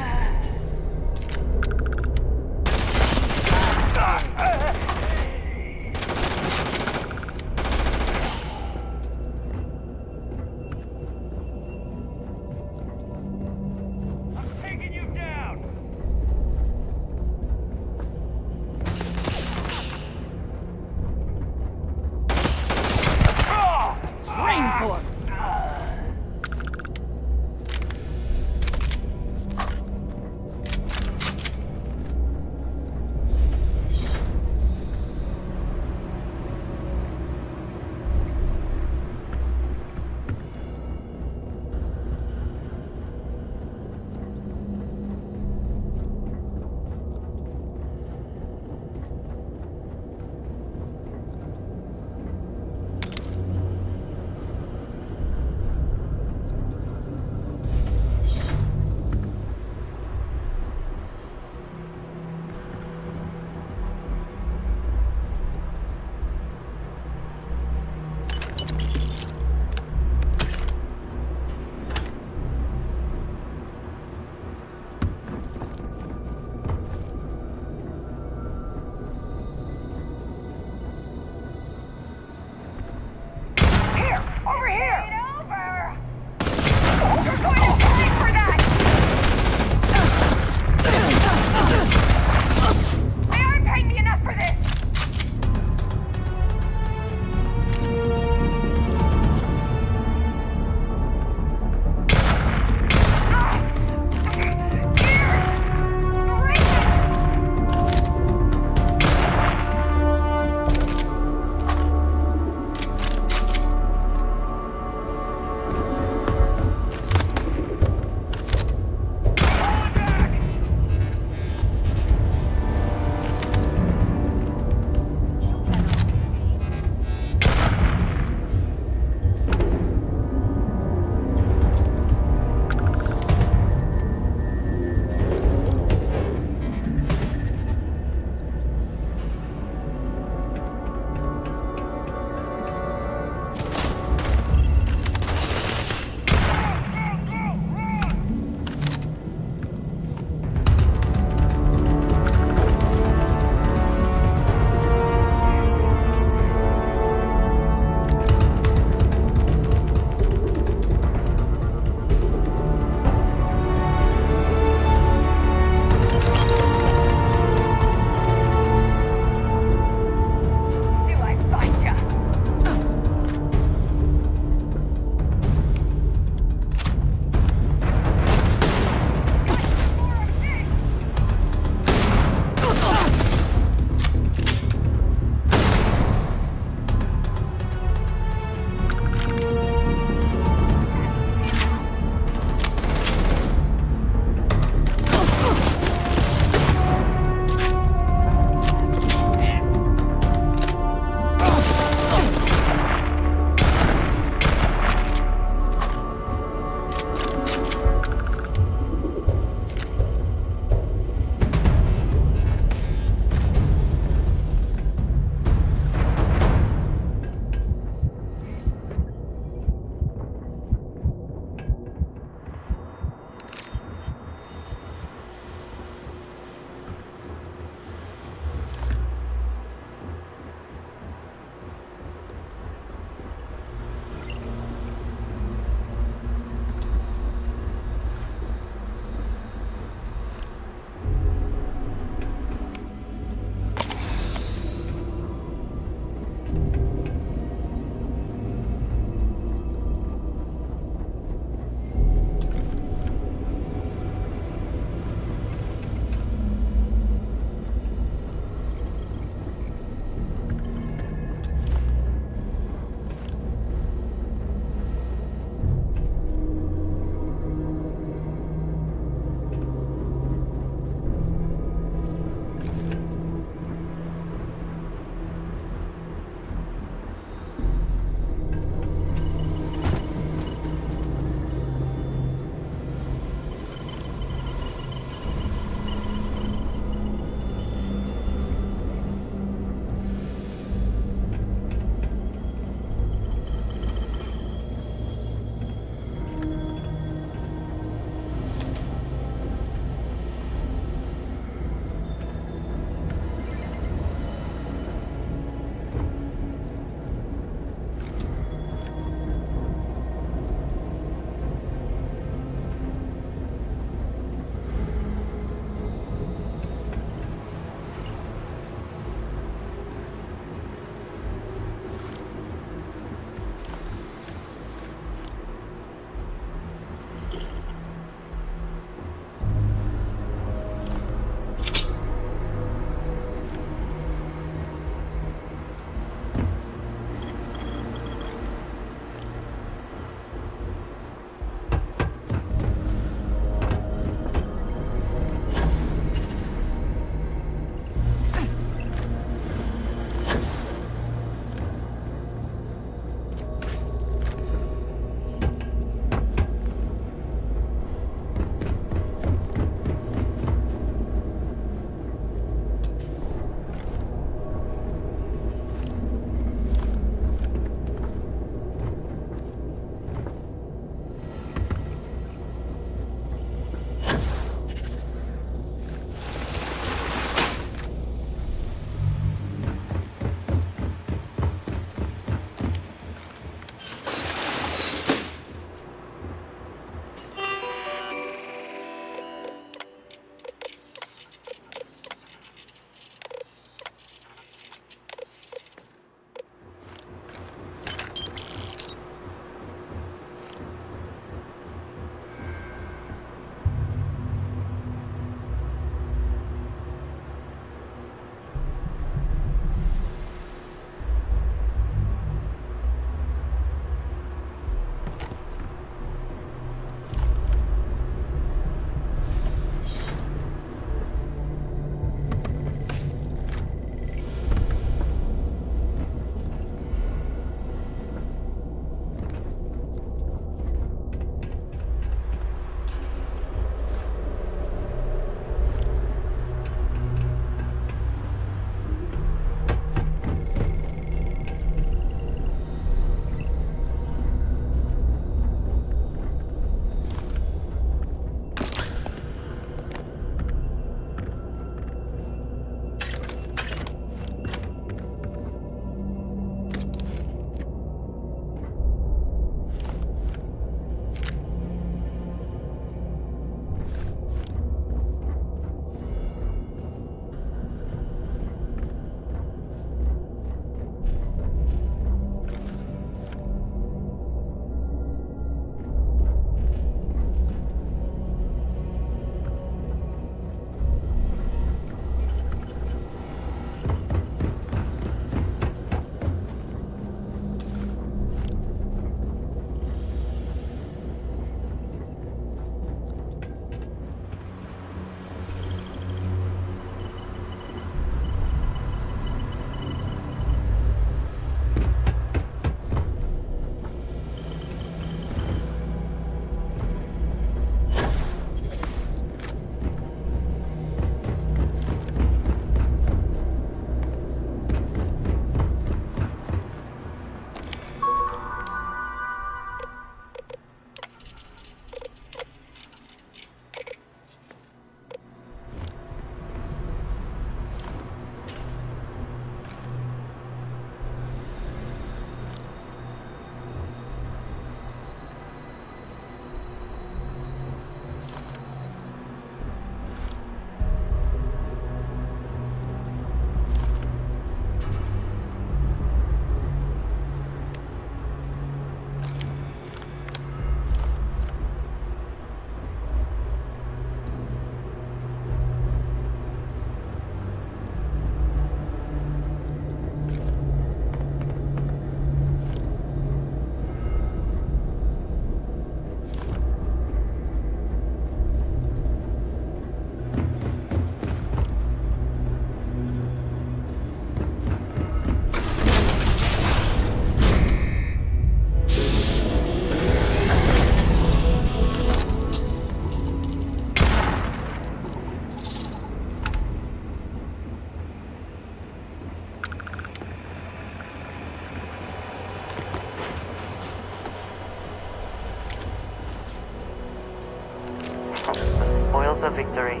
glimpses of victory.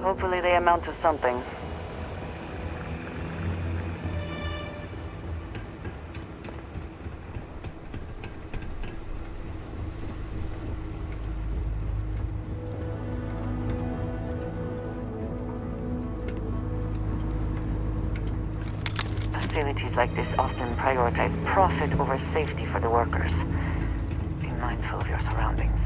Hopefully they amount to something. Facilities like this often prioritize profit over safety for the workers. Be mindful of your surroundings.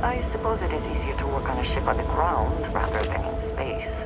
I suppose it is easier to work on a ship on the ground rather than in space.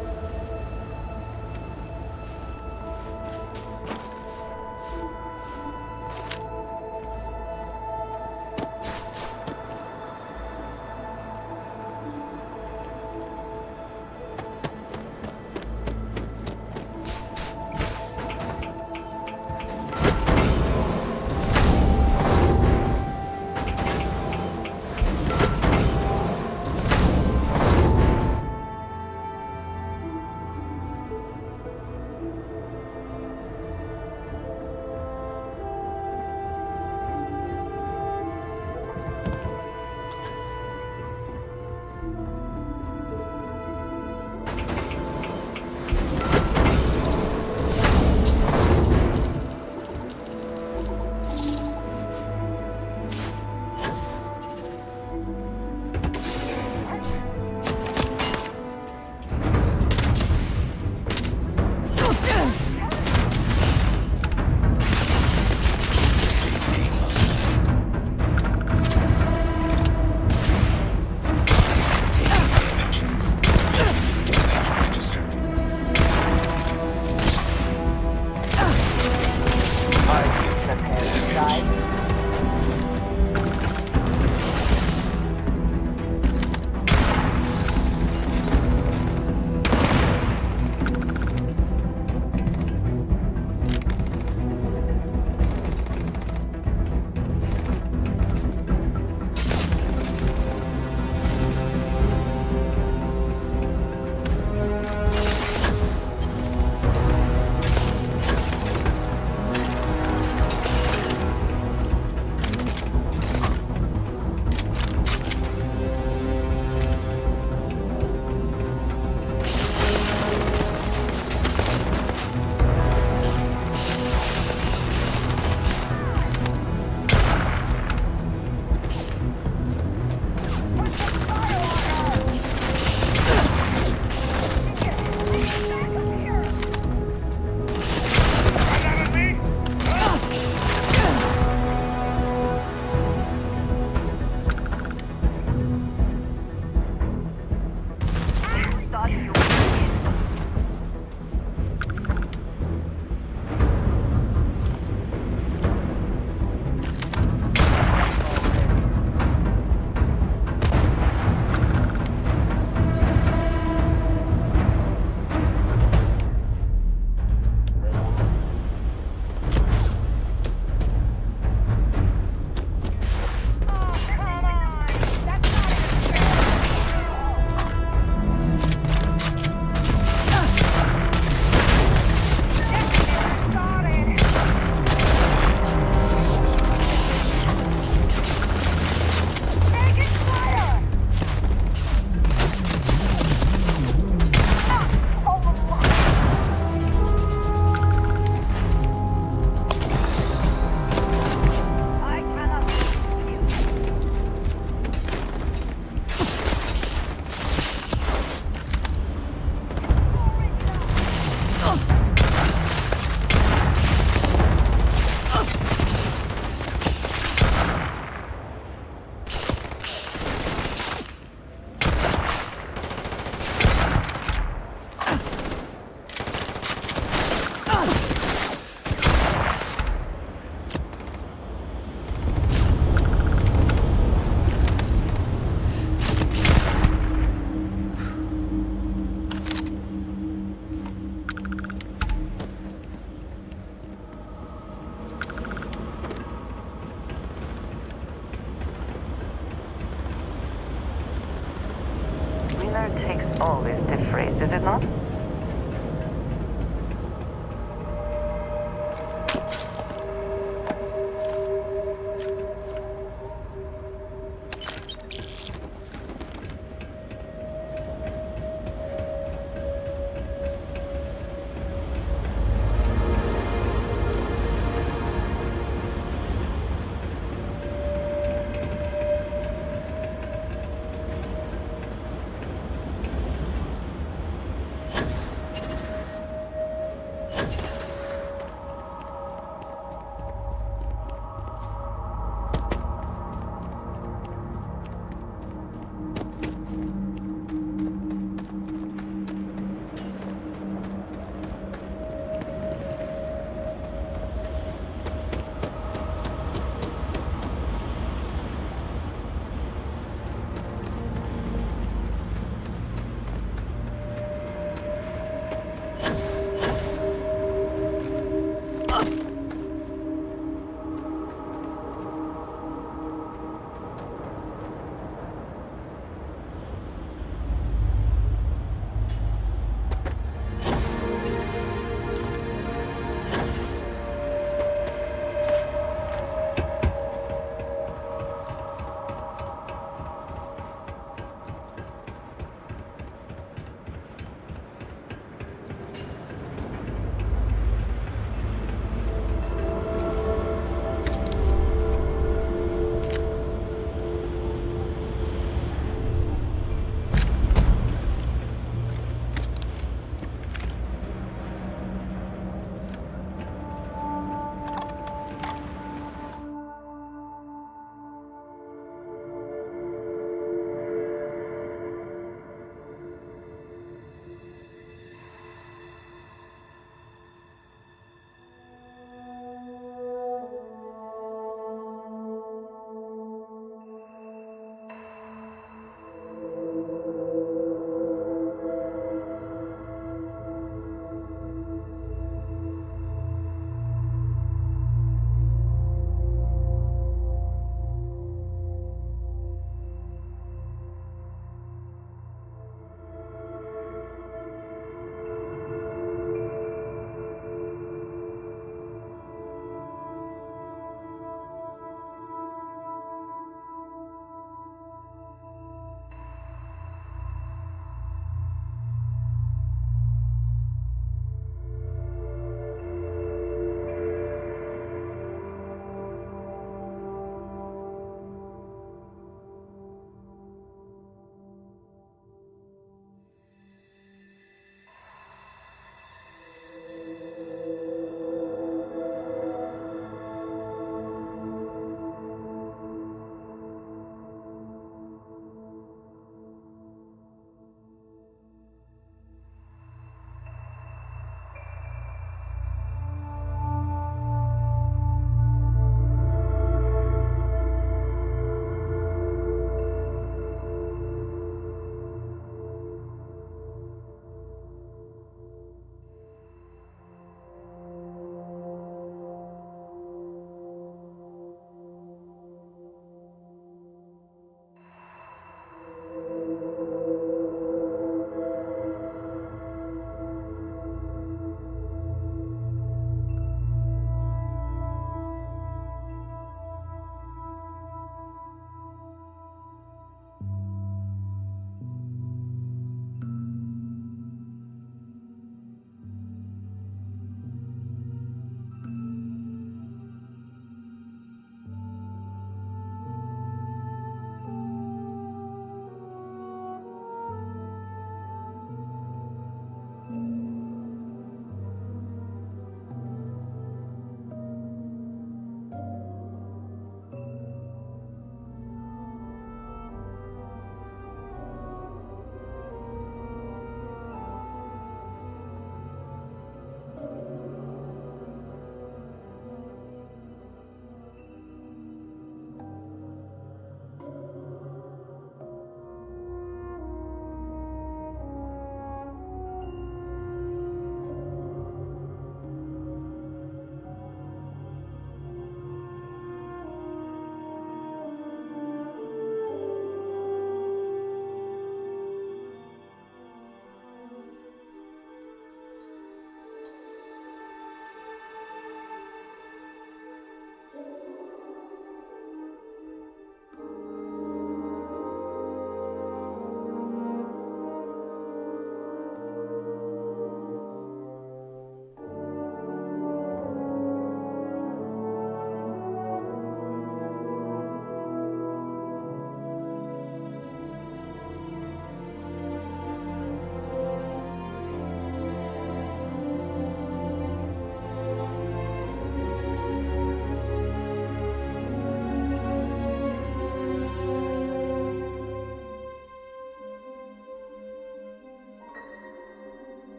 takes always to phrase, is it not?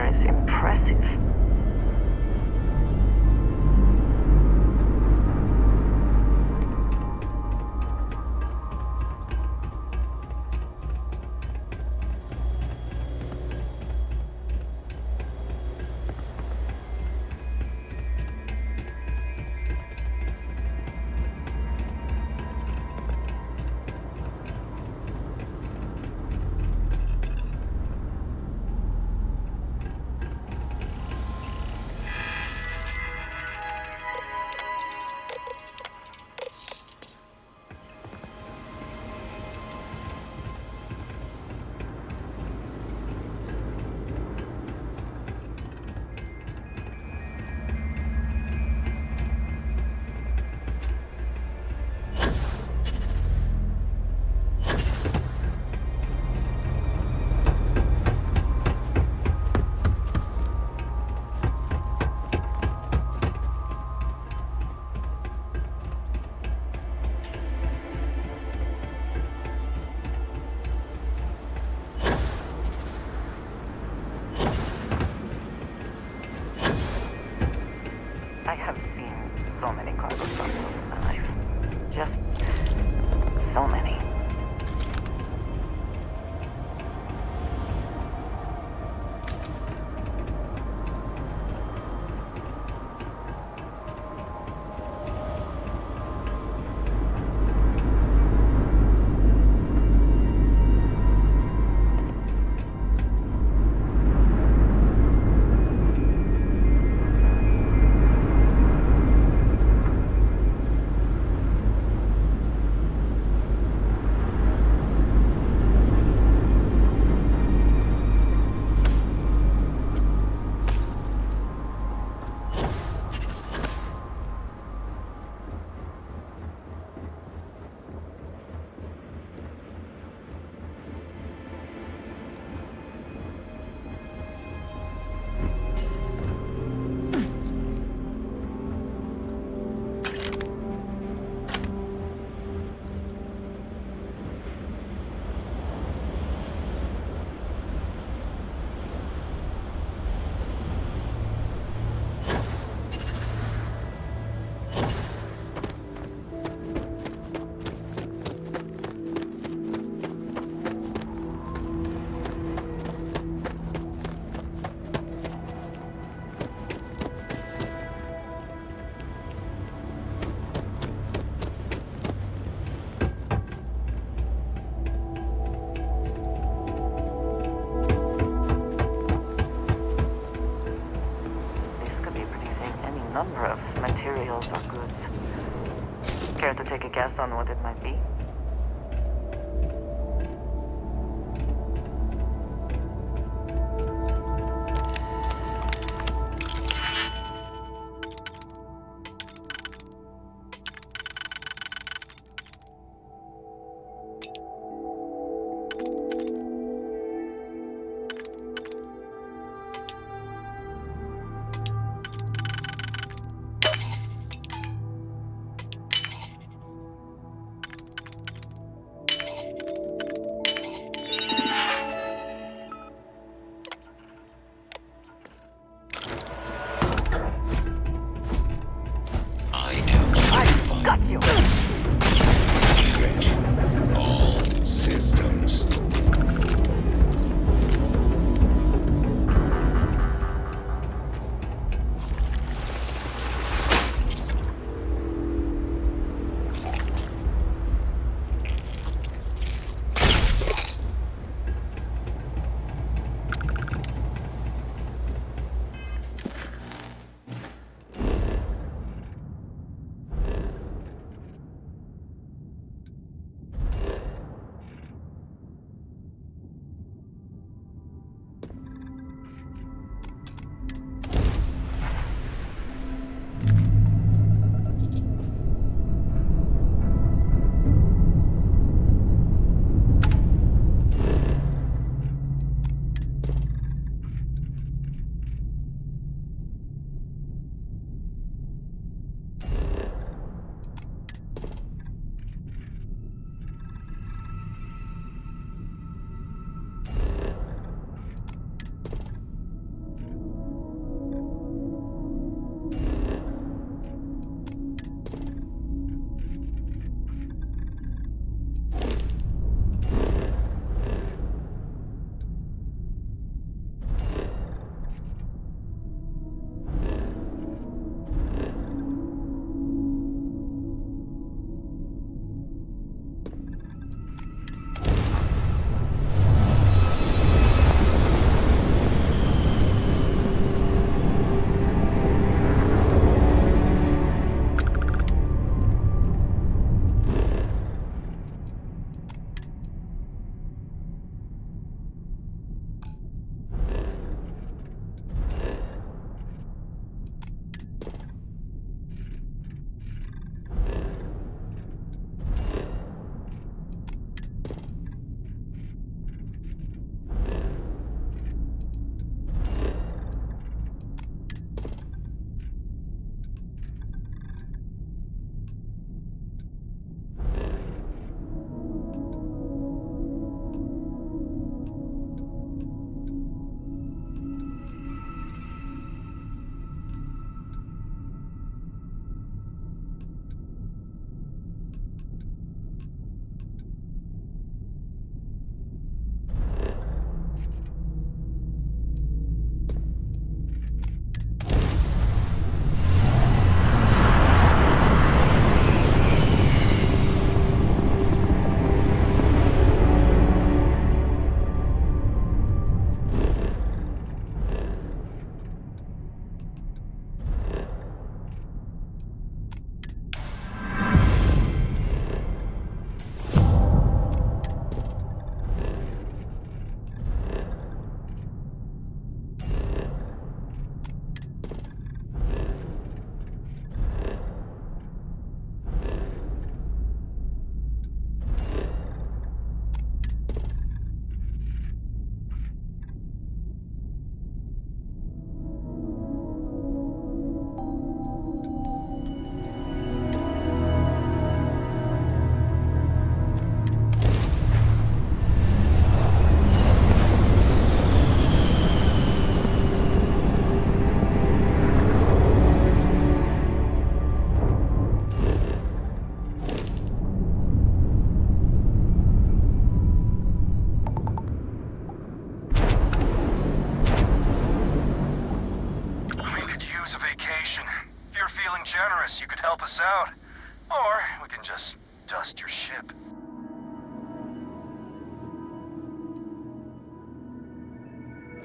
is impressive. I have seen so many cargo terminals in my life. Just so many. Number of materials or goods. Care to take a guess on what it might be?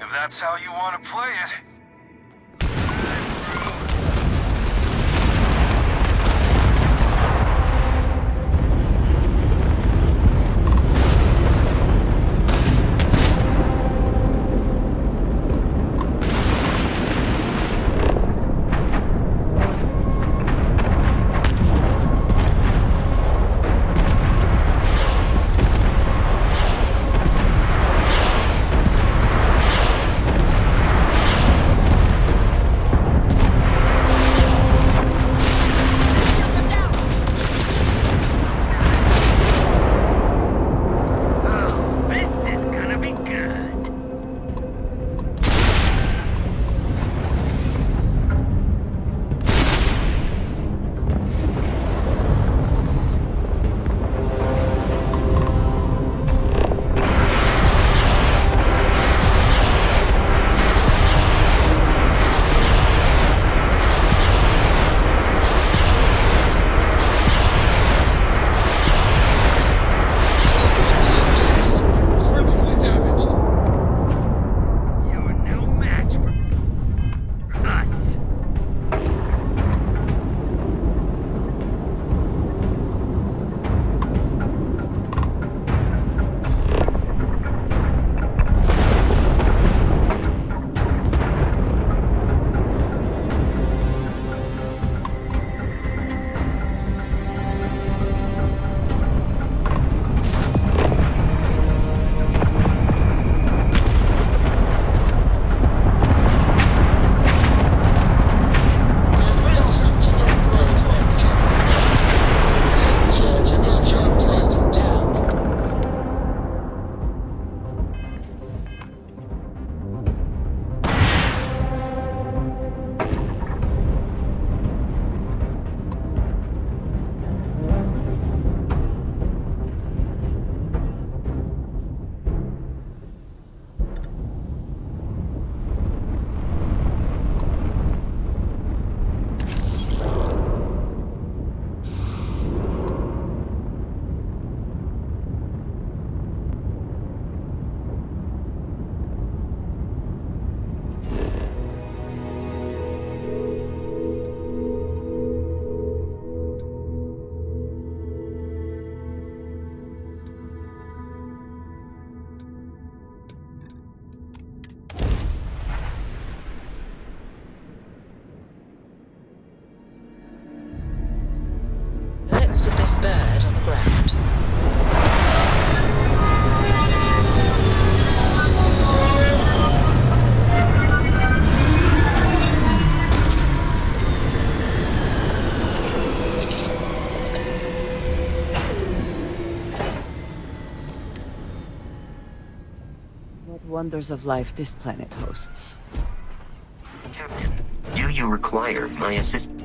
If that's how you want to play it. Let's put this bird on the ground. What wonders of life this planet hosts. Captain, do you require my assistance?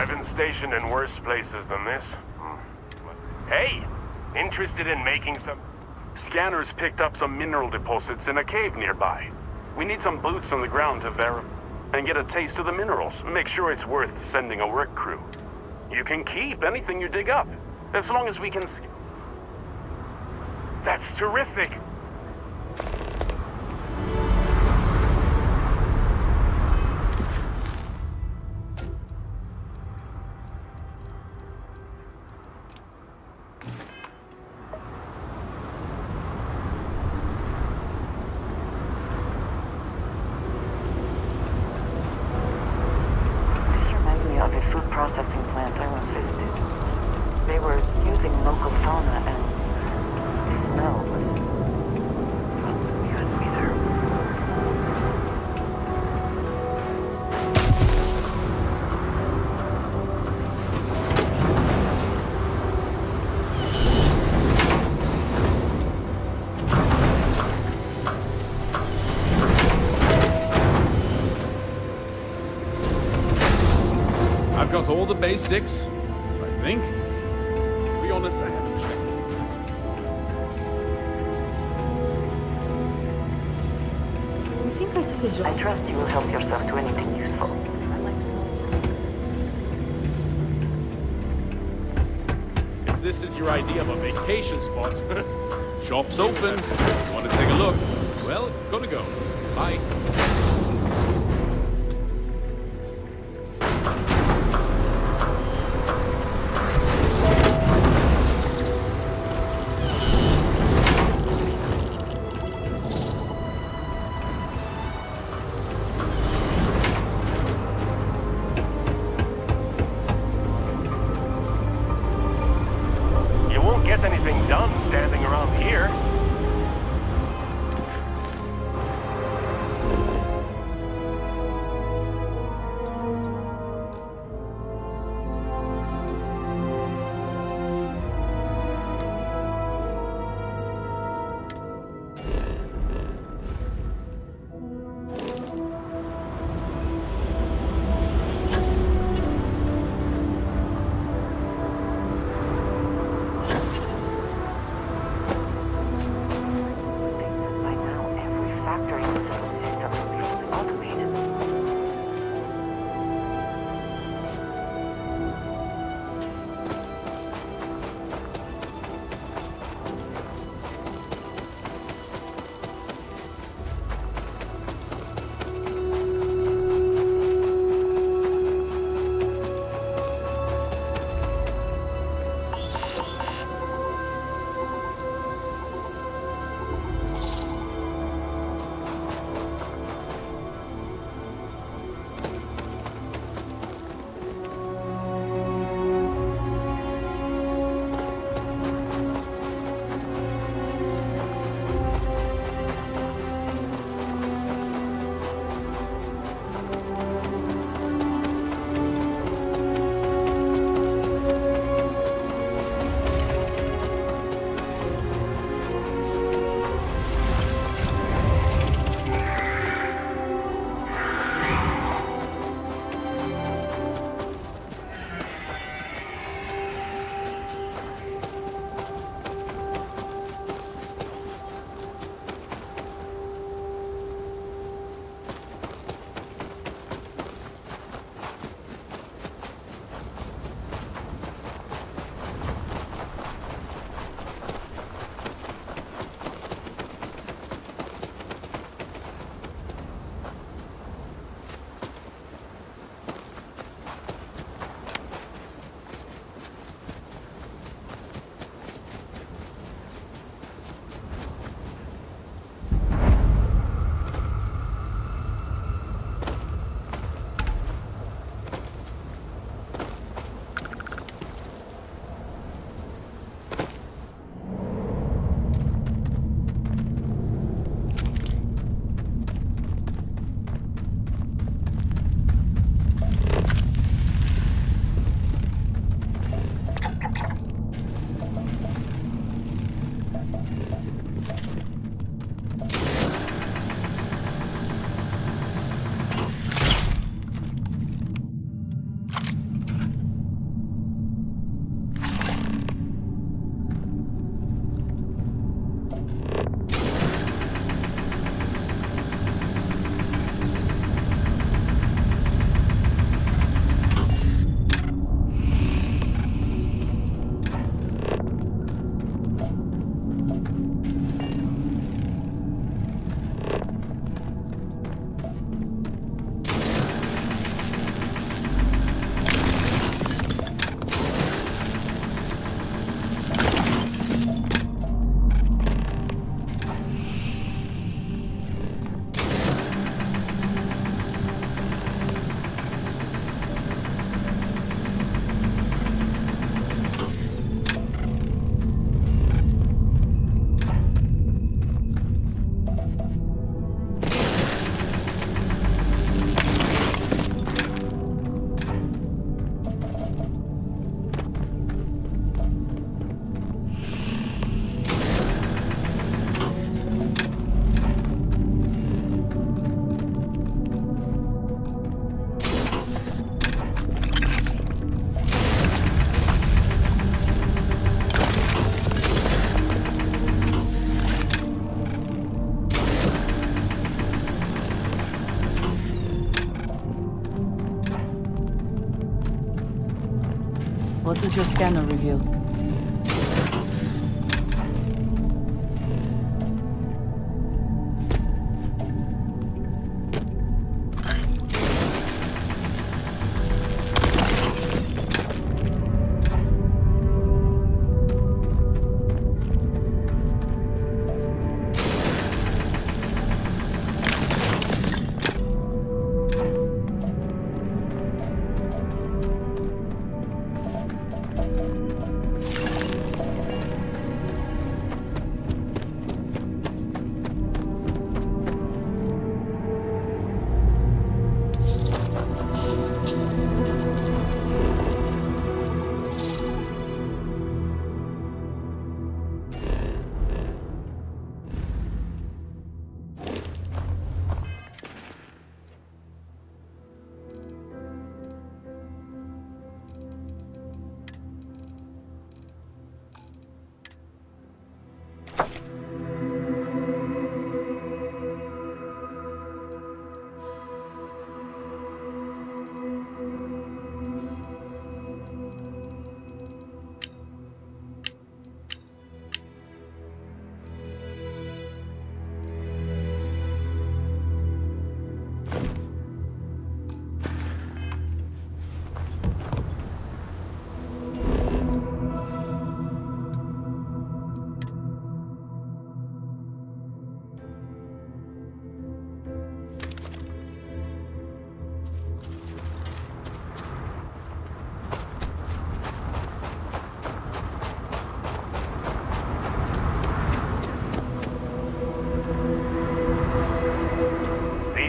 I've been stationed in worse places than this. Hey! Interested in making some... Scanners picked up some mineral deposits in a cave nearby. We need some boots on the ground to verify and get a taste of the minerals. Make sure it's worth sending a work crew. You can keep anything you dig up, as long as we can... That's terrific! This reminds me of a food processing plant I once visited. They were using local fauna and the smell was... well, we couldn't be there. I've got all the basics, I think. To be honest, I haven't checked this. You think I took a job? I trust you will help yourself to anything useful. I like If this is your idea of a vacation spot, shop's open. Want to take a look? Well, gotta go. Bye. You won't get anything done standing around here. What does your scanner reveal?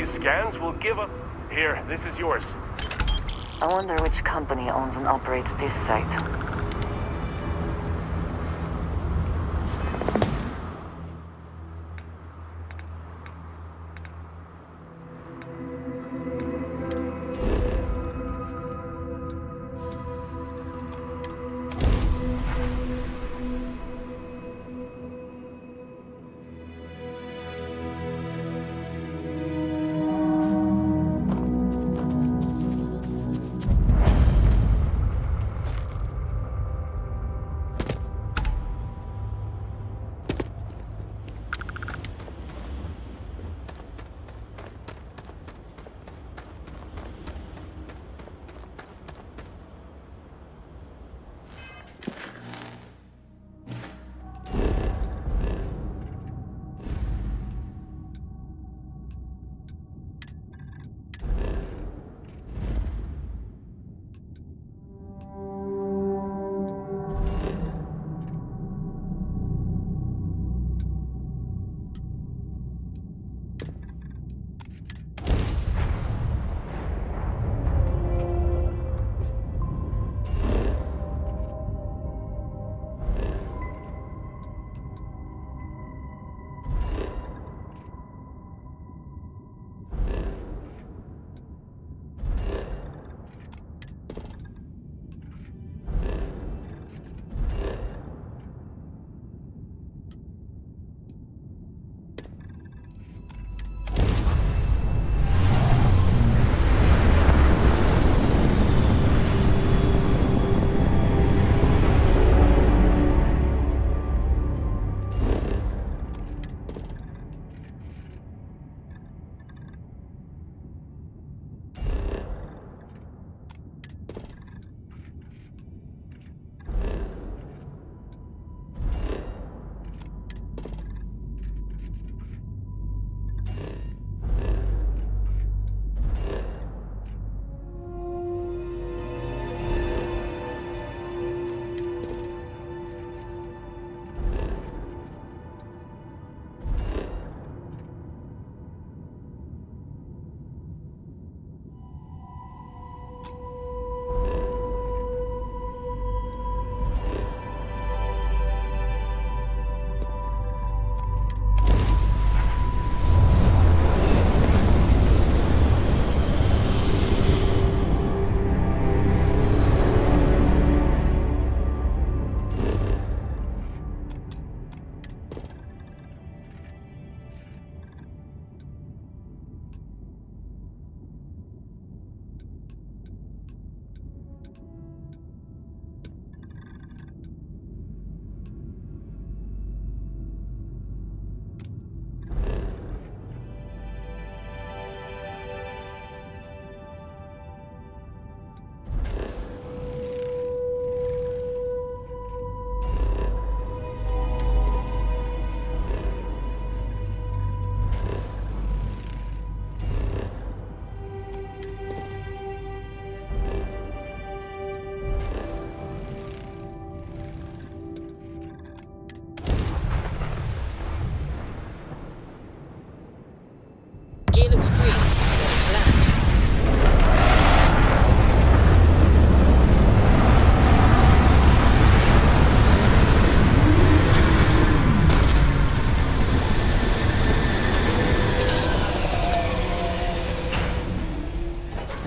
Scans will give us... Here, this is yours. I wonder which company owns and operates this site.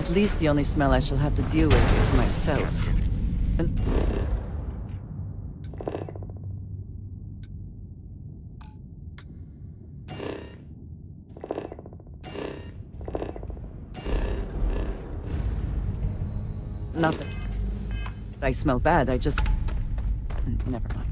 At least the only smell I shall have to deal with is myself. And... Not that I smell bad, I just... Never mind.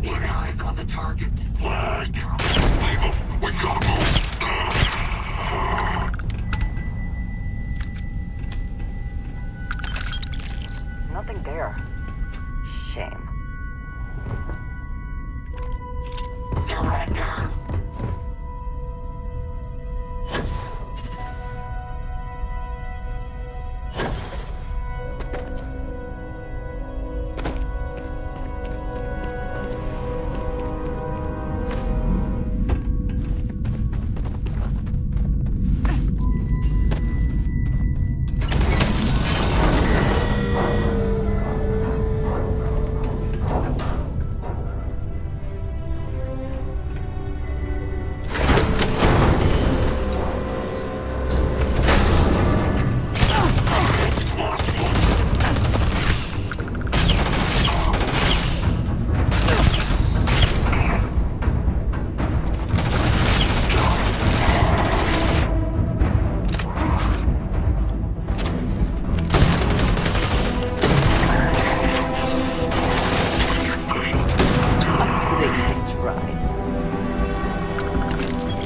Eyes on the target. Flag. Leave him. We've got to move. Nothing there. Shame. Surrender.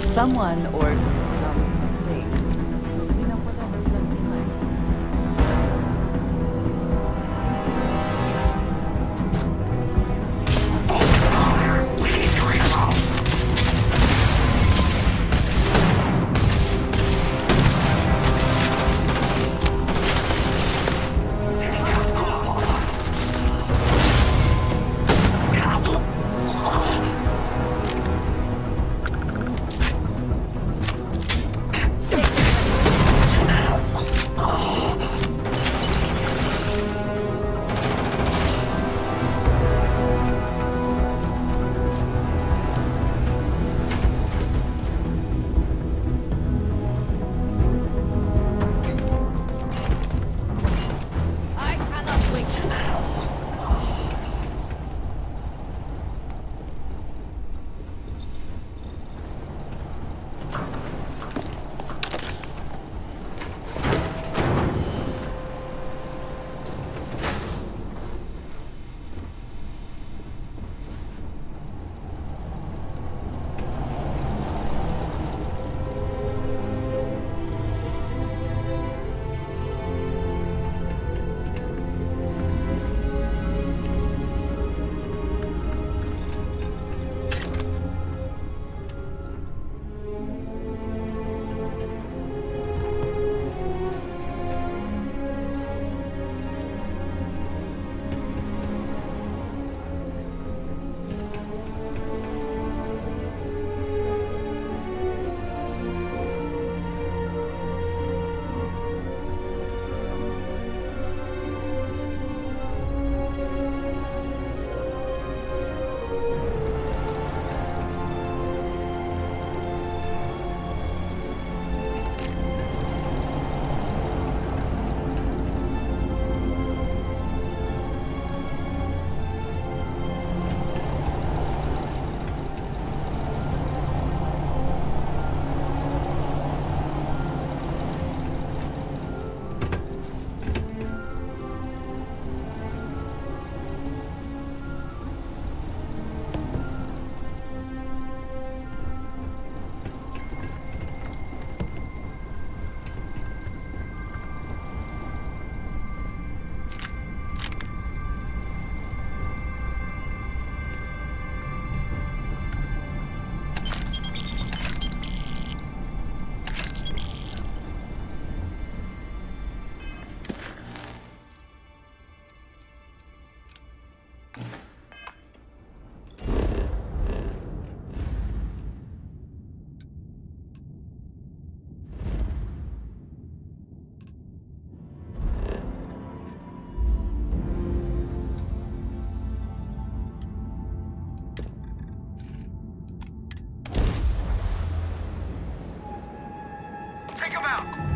Someone or something will clean up whatever's left behind.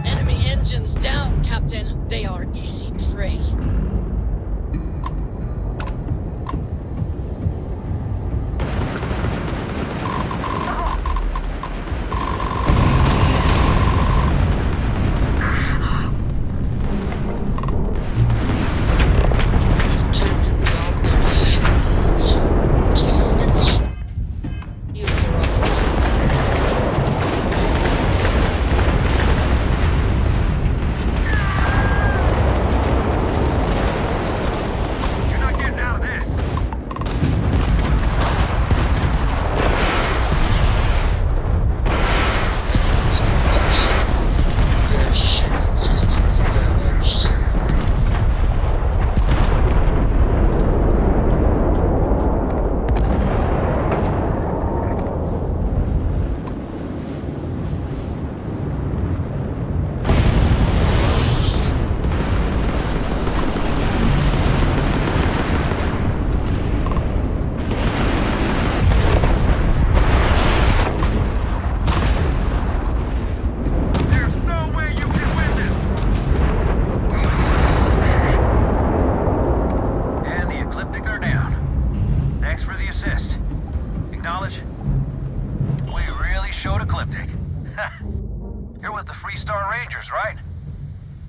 Enemy engines down, Captain. They are easy prey.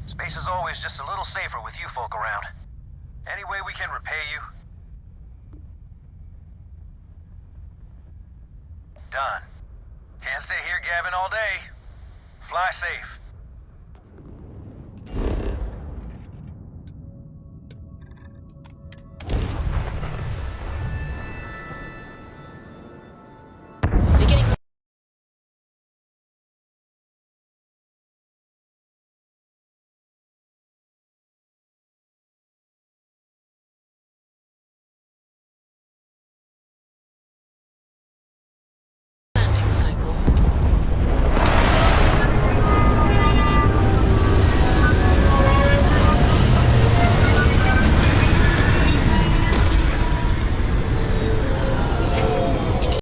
Space is always just a little safer with you folk around. Any way we can repay you? Done. Can't stay here gabbing all day. Fly safe.